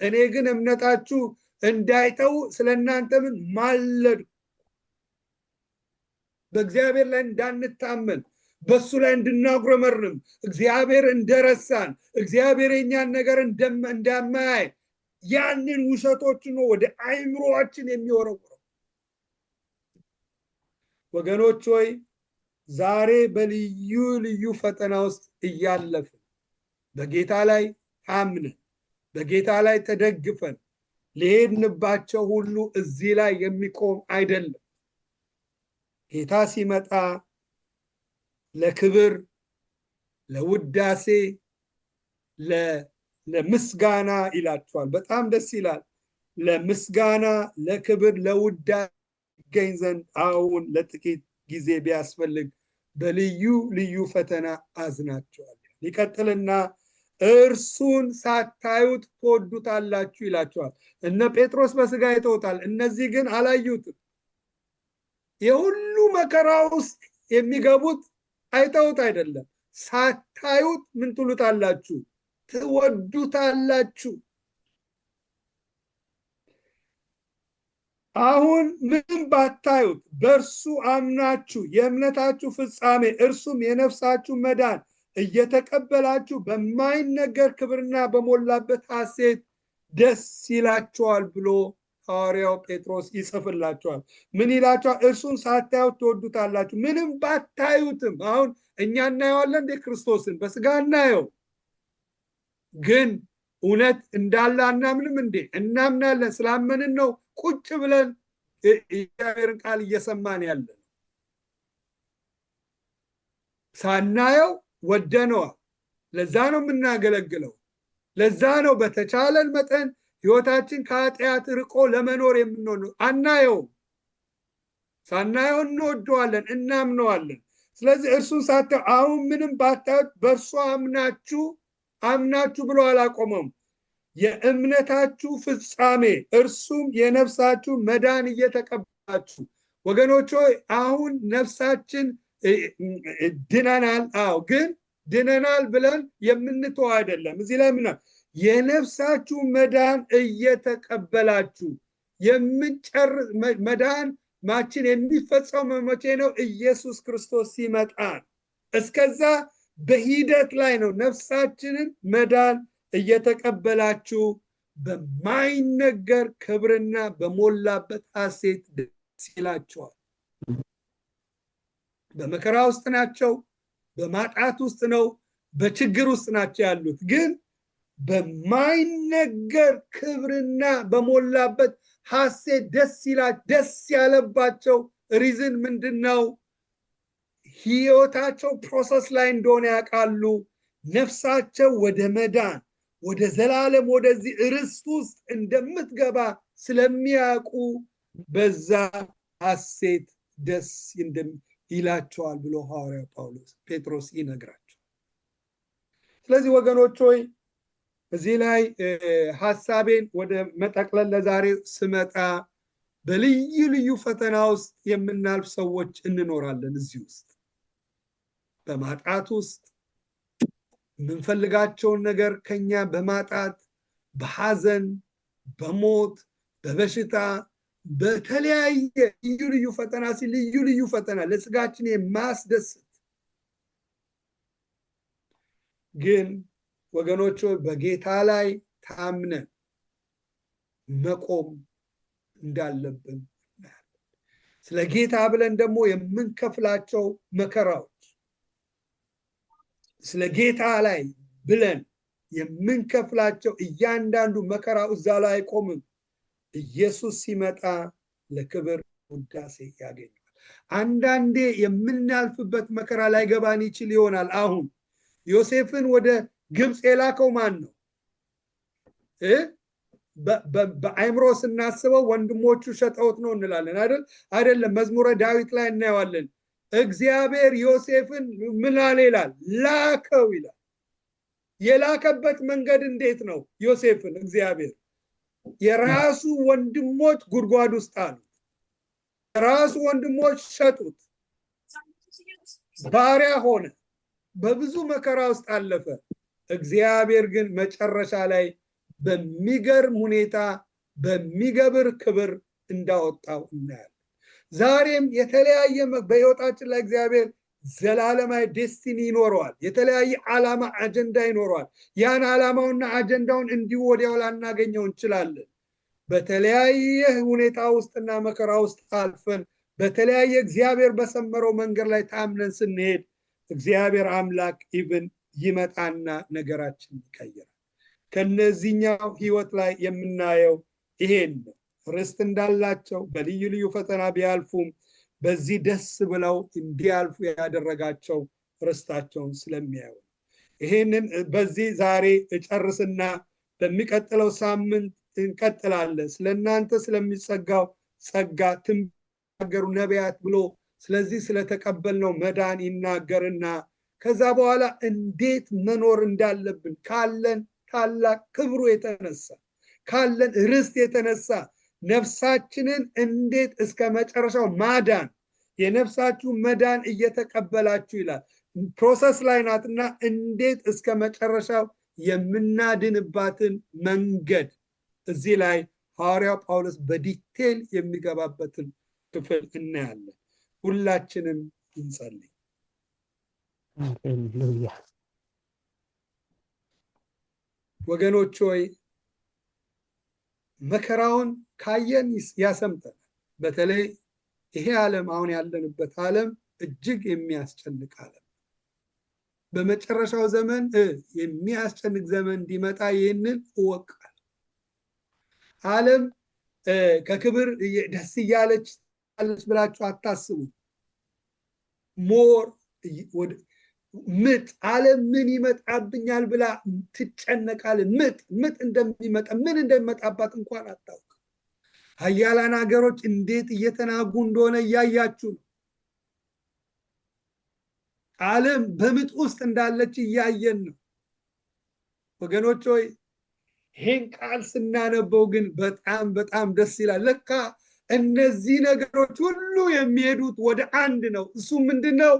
እኔ ግን እምነታችሁ እንዳይተው ስለእናንተ ምን ማለድ፣ በእግዚአብሔር ላይ እንዳንታመን፣ በሱ ላይ እንድናጉረመርም፣ እግዚአብሔር እንደረሳን፣ እግዚአብሔር የኛን ነገር እንደማያይ ያንን ውሸቶችን ነው ወደ አይምሮአችን የሚወረውረው። ወገኖች ሆይ ዛሬ በልዩ ልዩ ፈተና ውስጥ እያለፍን በጌታ ላይ ታምነን በጌታ ላይ ተደግፈን ለሄድንባቸው ሁሉ እዚህ ላይ የሚቆም አይደለም። ጌታ ሲመጣ ለክብር፣ ለውዳሴ፣ ለምስጋና ይላቸዋል። በጣም ደስ ይላል። ለምስጋና፣ ለክብር፣ ለውዳሴ ይገኝ ዘንድ አሁን ለጥቂት ጊዜ ቢያስፈልግ በልዩ ልዩ ፈተና አዝናቸዋል። ይቀጥልና እርሱን ሳታዩት ትወዱታላችሁ ይላቸዋል። እነ ጴጥሮስ በስጋ አይተውታል፣ እነዚህ ግን አላዩትም። የሁሉ መከራ ውስጥ የሚገቡት አይተውት አይደለም፣ ሳታዩት ምን ትሉታላችሁ? ትወዱታላችሁ። አሁን ምንም ባታዩት በእርሱ አምናችሁ የእምነታችሁ ፍጻሜ እርሱም የነፍሳችሁ መዳን እየተቀበላችሁ በማይነገር ክብርና በሞላበት ሐሴት ደስ ይላችኋል ብሎ ሐዋርያው ጴጥሮስ ይጽፍላችኋል። ምን ይላችኋል? እርሱን ሳታዩት ትወዱታላችሁ። ምንም ባታዩትም። አሁን እኛ እናየዋለን እንደ ክርስቶስን በስጋ እናየው፣ ግን እውነት እንዳለ አናምንም እንዴ? እናምናለን። ስላመንን ነው ቁጭ ብለን የእግዚአብሔርን ቃል እየሰማን ያለን። ሳናየው ወደነዋል። ለዛ ነው የምናገለግለው። ለዛ ነው በተቻለን መጠን ህይወታችን ከኃጢአት ርቆ ለመኖር የምንሆነው። አናየውም፣ ሳናየው እንወደዋለን፣ እናምነዋለን። ስለዚህ እርሱን ሳታዩ አሁን ምንም ባታዩት በእርሱ አምናችሁ ብሎ አላቆመም። የእምነታችሁ ፍጻሜ እርሱም የነፍሳችሁ መዳን እየተቀበላችሁ። ወገኖች ሆይ አሁን ነፍሳችን ድነናል። አዎ፣ ግን ድነናል ብለን የምንተው አይደለም። እዚህ ላይ ምና የነፍሳችሁ መዳን እየተቀበላችሁ የምንጨርስ መዳን ማችን የሚፈጸመው መቼ ነው? ኢየሱስ ክርስቶስ ሲመጣ። እስከዛ በሂደት ላይ ነው። ነፍሳችንን መዳን እየተቀበላችሁ በማይነገር ክብርና በሞላበት ሐሴት ደስ ይላቸዋል። በመከራ ውስጥ ናቸው፣ በማጣት ውስጥ ነው፣ በችግር ውስጥ ናቸው ያሉት። ግን በማይነገር ክብርና በሞላበት ሐሴት ደስ ያለባቸው ሪዝን ምንድነው? ህይወታቸው ፕሮሰስ ላይ እንደሆነ ያውቃሉ። ነፍሳቸው ወደ መዳን ወደ ዘላለም ወደዚህ ርስት ውስጥ እንደምትገባ ስለሚያውቁ በዛ ሐሴት ደስ ይላቸዋል ብሎ ሐዋርያው ጴጥሮስ ይነግራቸዋል። ስለዚህ ወገኖች ሆይ እዚህ ላይ ሐሳቤን ወደ መጠቅለል ለዛሬ ስመጣ በልዩ ልዩ ፈተና ውስጥ የምናልፍ ሰዎች እንኖራለን። እዚህ ውስጥ በማጣት ውስጥ የምንፈልጋቸውን ነገር ከኛ በማጣት በሐዘን በሞት በበሽታ በተለያየ ልዩ ልዩ ፈተና ልዩ ልዩ ፈተና ለስጋችን የማያስደስት ግን ወገኖች በጌታ ላይ ታምነን መቆም እንዳለብን ስለ ጌታ ብለን ደግሞ የምንከፍላቸው መከራዎች ስለ ጌታ ላይ ብለን የምንከፍላቸው እያንዳንዱ መከራው እዛ ላይ አይቆምም። ኢየሱስ ሲመጣ ለክብር ውዳሴ ያገኛል። አንዳንዴ የምናልፍበት መከራ ላይ ገባን ይችል ይሆናል። አሁን ዮሴፍን ወደ ግብፅ የላከው ማን ነው? በአይምሮ ስናስበው ወንድሞቹ ሸጠውት ነው እንላለን አይደለም። መዝሙረ ዳዊት ላይ እናየዋለን። እግዚአብሔር ዮሴፍን ምን አለ ይላል? ላከው ይላል። የላከበት መንገድ እንዴት ነው? ዮሴፍን እግዚአብሔር የራሱ ወንድሞች ጉድጓድ ውስጥ አሉ። የራሱ ወንድሞች ሸጡት። ባሪያ ሆነ። በብዙ መከራ ውስጥ አለፈ። እግዚአብሔር ግን መጨረሻ ላይ በሚገርም ሁኔታ በሚገብር ክብር እንዳወጣው እናያለን። ዛሬም የተለያየ በህይወታችን ላይ እግዚአብሔር ዘላለማዊ ዴስቲኒ ይኖረዋል። የተለያየ ዓላማ አጀንዳ ይኖረዋል። ያን ዓላማውና አጀንዳውን እንዲሁ ወዲያው ላናገኘው እንችላለን። በተለያየ ሁኔታ ውስጥና መከራ ውስጥ አልፈን በተለያየ እግዚአብሔር በሰመረው መንገድ ላይ ታምነን ስንሄድ እግዚአብሔር አምላክ ኢቭን ይመጣና ነገራችን ይቀይራል። ከነዚህኛው ህይወት ላይ የምናየው ይሄን ነው። ርስት እንዳላቸው በልዩ ልዩ ፈተና ቢያልፉም በዚህ ደስ ብለው እንዲያልፉ ያደረጋቸው ርስታቸውን ስለሚያዩ ይሄንን በዚህ ዛሬ እጨርስና በሚቀጥለው ሳምንት እንቀጥላለን። ስለናንተ ስለሚጸጋው ጸጋ ትንገሩ ነቢያት ብሎ ስለዚህ ስለተቀበልነው መዳን ይናገርና ከዛ በኋላ እንዴት መኖር እንዳለብን ካለን ታላቅ ክብሩ የተነሳ ካለን ርስት የተነሳ ነፍሳችንን እንዴት እስከ መጨረሻው ማዳን የነፍሳችሁ መዳን እየተቀበላችሁ ይላል። ፕሮሰስ ላይ ናትና እንዴት እስከ መጨረሻው የምናድንባትን መንገድ እዚህ ላይ ሐዋርያው ጳውሎስ በዲቴል የሚገባበትን ክፍል እናያለን። ሁላችንም እንጸልይ። ሃሌሉያ። ወገኖች ሆይ መከራውን ካየን ያሰምተናል። በተለይ ይሄ ዓለም አሁን ያለንበት ዓለም እጅግ የሚያስጨንቅ ዓለም፣ በመጨረሻው ዘመን የሚያስጨንቅ ዘመን እንዲመጣ ይህንን እወቃል። ዓለም ከክብር ደስ እያለች ብላችሁ አታስቡ። ሞር ምጥ ዓለም ምን ይመጣብኛል ብላ ትጨነቃል። ምጥ እንደሚመጣ ምን እንደሚመጣባት እንኳን አታውቅ። ሀያላን ሀገሮች እንዴት እየተናጉ እንደሆነ እያያችሁ ነው። ዓለም በምጥ ውስጥ እንዳለች እያየን ነው። ወገኖች ሆይ ይህን ቃል ስናነበው ግን በጣም በጣም ደስ ይላል። ለካ እነዚህ ነገሮች ሁሉ የሚሄዱት ወደ አንድ ነው። እሱ ምንድነው?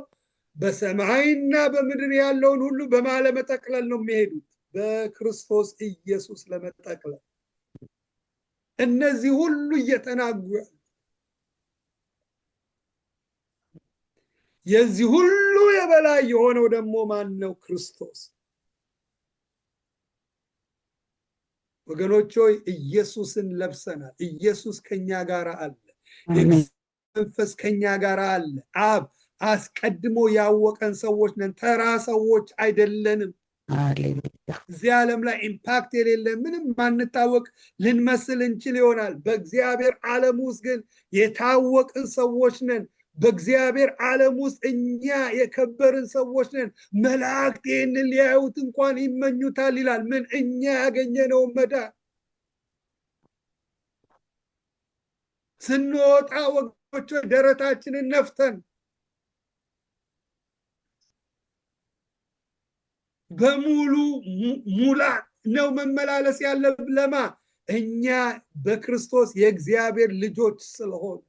በሰማይና በምድር ያለውን ሁሉ ለመጠቅለል ነው የሚሄዱት፣ በክርስቶስ ኢየሱስ ለመጠቅለል። እነዚህ ሁሉ እየተናጉ ያሉ የዚህ ሁሉ የበላይ የሆነው ደግሞ ማን ነው? ክርስቶስ። ወገኖች ሆይ ኢየሱስን ለብሰናል። ኢየሱስ ከኛ ጋር አለ። መንፈስ ከኛ ጋር አለ። አብ አስቀድሞ ያወቀን ሰዎች ነን። ተራ ሰዎች አይደለንም። እዚህ ዓለም ላይ ኢምፓክት የሌለን ምንም ማንታወቅ ልንመስል እንችል ይሆናል። በእግዚአብሔር ዓለም ውስጥ ግን የታወቅን ሰዎች ነን። በእግዚአብሔር ዓለም ውስጥ እኛ የከበርን ሰዎች ነን። መላእክት ይህንን ሊያዩት እንኳን ይመኙታል ይላል። ምን? እኛ ያገኘነው መዳን ስንወጣ ወገኖች ደረታችንን ነፍተን በሙሉ ሙላት ነው መመላለስ ያለብን። ለማ እኛ በክርስቶስ የእግዚአብሔር ልጆች ስለሆን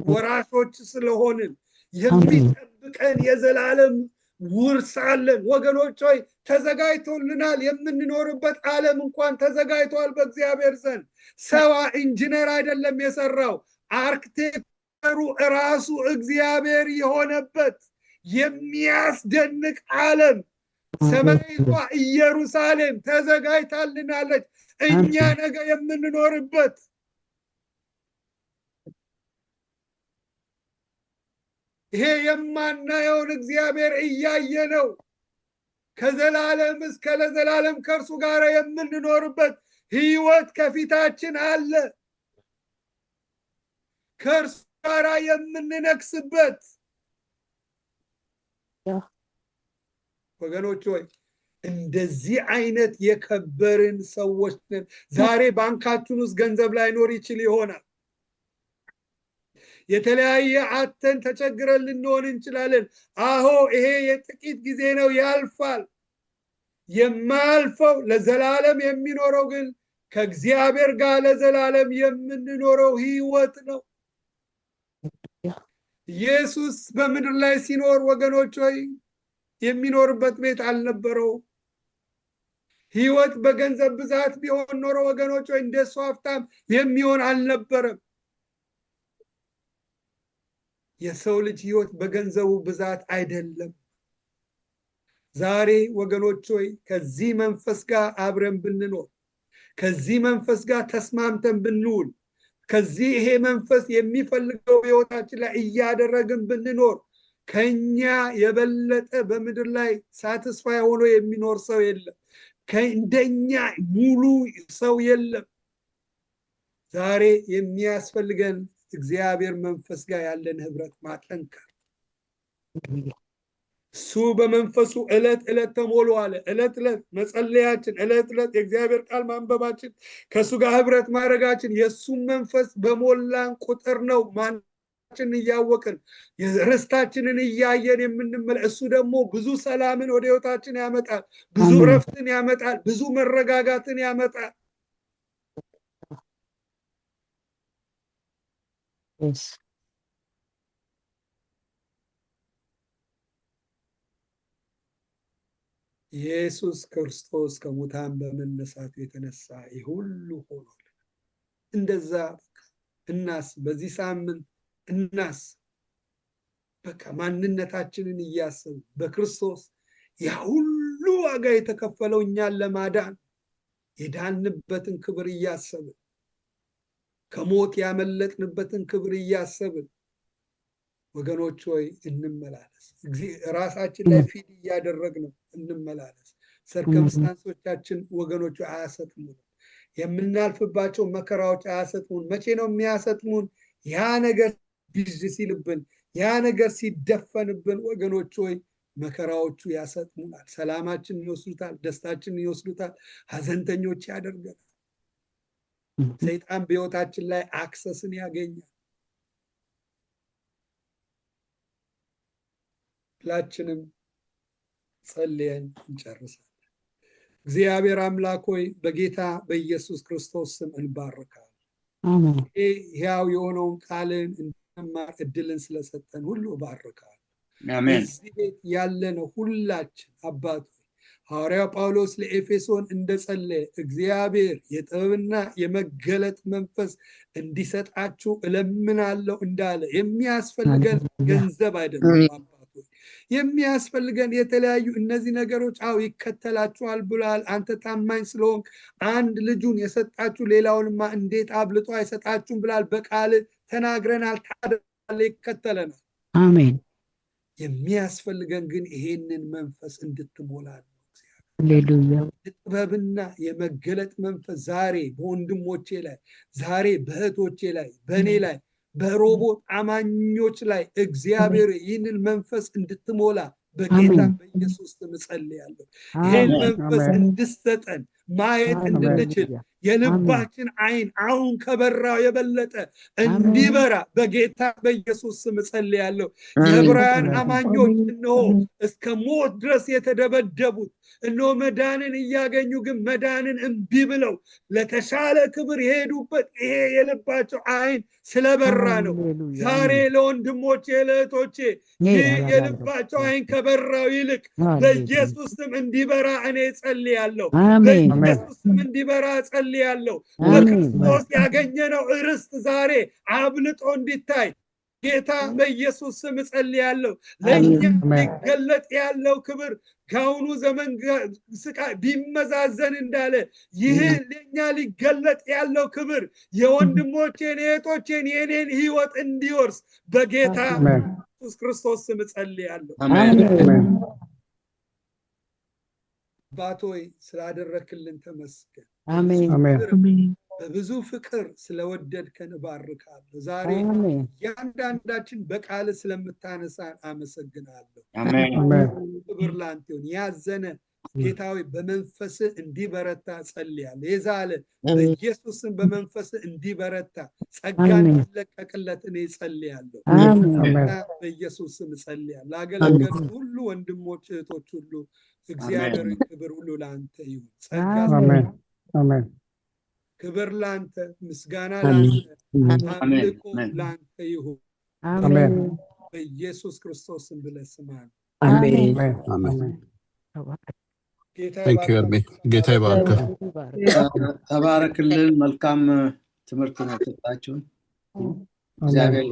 ወራሾች ስለሆንን የሚጠብቀን የዘላለም ውርስ አለን ወገኖች ሆይ ተዘጋጅቶልናል። የምንኖርበት ዓለም እንኳን ተዘጋጅቷል በእግዚአብሔር ዘንድ። ሰው ኢንጂነር አይደለም የሰራው፣ አርክቴክተሩ ራሱ እግዚአብሔር የሆነበት የሚያስደንቅ ዓለም ሰማይቷ ኢየሩሳሌም ተዘጋጅታልናለች፣ እኛ ነገ የምንኖርበት። ይሄ የማናየውን እግዚአብሔር እያየ ነው። ከዘላለም እስከ ለዘላለም ከእርሱ ጋር የምንኖርበት ህይወት ከፊታችን አለ። ከእርሱ ጋር የምንነግስበት። ወገኖች ሆይ እንደዚህ አይነት የከበርን ሰዎች ነን። ዛሬ ባንካችን ውስጥ ገንዘብ ላይኖር ይችል ይሆናል። የተለያየ አተን ተቸግረን ልንሆን እንችላለን። አዎ ይሄ የጥቂት ጊዜ ነው፣ ያልፋል። የማያልፈው ለዘላለም የሚኖረው ግን ከእግዚአብሔር ጋር ለዘላለም የምንኖረው ህይወት ነው። ኢየሱስ በምድር ላይ ሲኖር ወገኖች ሆይ የሚኖርበት ቤት አልነበረው። ህይወት በገንዘብ ብዛት ቢሆን ኖሮ ወገኖች ሆይ እንደሱ ሀብታም የሚሆን አልነበረም። የሰው ልጅ ህይወት በገንዘቡ ብዛት አይደለም። ዛሬ ወገኖች ሆይ ከዚህ መንፈስ ጋር አብረን ብንኖር፣ ከዚህ መንፈስ ጋር ተስማምተን ብንውል፣ ከዚህ ይሄ መንፈስ የሚፈልገው ህይወታችን ላይ እያደረግን ብንኖር ከኛ የበለጠ በምድር ላይ ሳትስፋይ ሆኖ የሚኖር ሰው የለም። ከእንደኛ ሙሉ ሰው የለም። ዛሬ የሚያስፈልገን እግዚአብሔር መንፈስ ጋር ያለን ህብረት ማጠንከር። እሱ በመንፈሱ ዕለት ዕለት ተሞሉ አለ። ዕለት ዕለት መጸለያችን፣ ዕለት ዕለት የእግዚአብሔር ቃል ማንበባችን፣ ከእሱ ጋር ህብረት ማድረጋችን የእሱን መንፈስ በሞላን ቁጥር ነው ማናችን እያወቅን ርስታችንን እያየን የምንመለ። እሱ ደግሞ ብዙ ሰላምን ወደ ህይወታችን ያመጣል፣ ብዙ ረፍትን ያመጣል፣ ብዙ መረጋጋትን ያመጣል። ኢየሱስ ክርስቶስ ከሙታን በመነሳቱ የተነሳ ይሁሉ ሆኗል። እንደዛ እናስ በዚህ ሳምንት እናስ በቃ ማንነታችንን እያሰብን በክርስቶስ ያ ሁሉ ዋጋ የተከፈለው እኛን ለማዳን የዳንበትን ክብር እያሰብን፣ ከሞት ያመለጥንበትን ክብር እያሰብን ወገኖች ሆይ እንመላለስ። ራሳችን ላይ ፊድ እያደረግን እንመላለስ። ሰርከምስታንሶቻችን ወገኖች አያሰጥሙን። የምናልፍባቸው መከራዎች አያሰጥሙን። መቼ ነው የሚያሰጥሙን? ያ ነገር ቢዝ ሲልብን፣ ያ ነገር ሲደፈንብን ወገኖች ሆይ መከራዎቹ ያሰጥሙናል። ሰላማችንን ይወስዱታል፣ ደስታችንን ይወስዱታል፣ ሀዘንተኞች ያደርገናል። ሰይጣን በህይወታችን ላይ አክሰስን ያገኛል። ሁላችንም ጸልየን እንጨርሳለን። እግዚአብሔር አምላክ ሆይ በጌታ በኢየሱስ ክርስቶስ ስም እንባርካለን። ይህ ሕያው የሆነውን ቃልን እንድንማር እድልን ስለሰጠን ሁሉ እባርካለሁ። እዚህ ቤት ያለነው ሁላችን አባት ሐዋርያው ጳውሎስ ለኤፌሶን እንደጸለየ እግዚአብሔር የጥበብና የመገለጥ መንፈስ እንዲሰጣችሁ እለምናለሁ እንዳለ የሚያስፈልገን ገንዘብ አይደለም አባት ሆይ፣ የሚያስፈልገን የተለያዩ እነዚህ ነገሮች ይከተላችኋል ብሏል። አንተ ታማኝ ስለሆንክ አንድ ልጁን የሰጣችሁ ሌላውንማ እንዴት አብልጦ አይሰጣችሁም ብሏል። በቃል ተናግረናል፣ ታደርጋለህ፣ ይከተለናል። አሜን። የሚያስፈልገን ግን ይሄንን መንፈስ እንድትሞላል ነው። ሃሌሉያ። ጥበብና የመገለጥ መንፈስ ዛሬ በወንድሞቼ ላይ፣ ዛሬ በእህቶቼ ላይ፣ በእኔ ላይ፣ በሮቦት አማኞች ላይ እግዚአብሔር ይህንን መንፈስ እንድትሞላ በጌታ በኢየሱስ ስም ጸልያለሁ። ይህን መንፈስ እንድትሰጠን ማየት እንድንችል የልባችን አይን አሁን ከበራው የበለጠ እንዲበራ በጌታ በኢየሱስ ስም ጸልያለሁ። የዕብራውያን አማኞች እነሆ እስከ ሞት ድረስ የተደበደቡት እነሆ መዳንን እያገኙ ግን መዳንን እምቢ ብለው ለተሻለ ክብር የሄዱበት ይሄ የልባቸው አይን ስለበራ ነው። ዛሬ ለወንድሞቼ ለእህቶቼ ይህ የልባቸው አይን ከበራው ይልቅ በኢየሱስ ስም እንዲበራ እኔ ጸልያለሁ። በኢየሱስ ስም እንዲበራ ጸልያለሁ። በክርስቶስ ያገኘነው ርስት ዛሬ አብልጦ እንዲታይ ጌታ በኢየሱስ ስም ጸልያለሁ። ለእኛ ሊገለጥ ያለው ክብር ከአሁኑ ዘመን ስቃይ ቢመዛዘን እንዳለ ይህ ለእኛ ሊገለጥ ያለው ክብር የወንድሞቼን የእህቶቼን የኔን ሕይወት እንዲወርስ በጌታ ኢየሱስ ክርስቶስ ስም ጸልያለሁ። አባት ሆይ ስላደረክልን ተመስገን። አሜን። በብዙ ፍቅር ስለወደድከን ባርካለሁ። ዛሬ ያንዳንዳችን በቃል ስለምታነሳን አመሰግናለሁ። ክብር ላንተ ይሁን። ያዘነ ጌታዊ በመንፈስ እንዲበረታ ጸልያለሁ። የዛለ በኢየሱስም በመንፈስ እንዲበረታ ጸጋን እንዲለቀቅለት እኔ ጸልያለሁ። በኢየሱስም ጸልያለሁ። ላገለገሉ ሁሉ ወንድሞች እህቶች ሁሉ እግዚአብሔር ክብር ሁሉ ላንተ ይሁን። ጸጋ አሜን። ክብር ላንተ፣ ምስጋና ላንተ፣ አምልኮ ላንተ ይሁን። አሜን። በኢየሱስ ክርስቶስም ብለህ ስማን። አሜን። ጌታ ይባርክ። ተባረክልን። መልካም ትምህርት ነው የሰጣችሁን።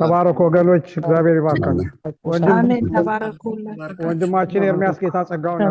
ተባረኩ ወገኖች፣ እግዚአብሔር ይባርካችሁ። አሜን። ተባረኩ። ወንድማችን ኤርሚያስ ጌታ ጸጋውን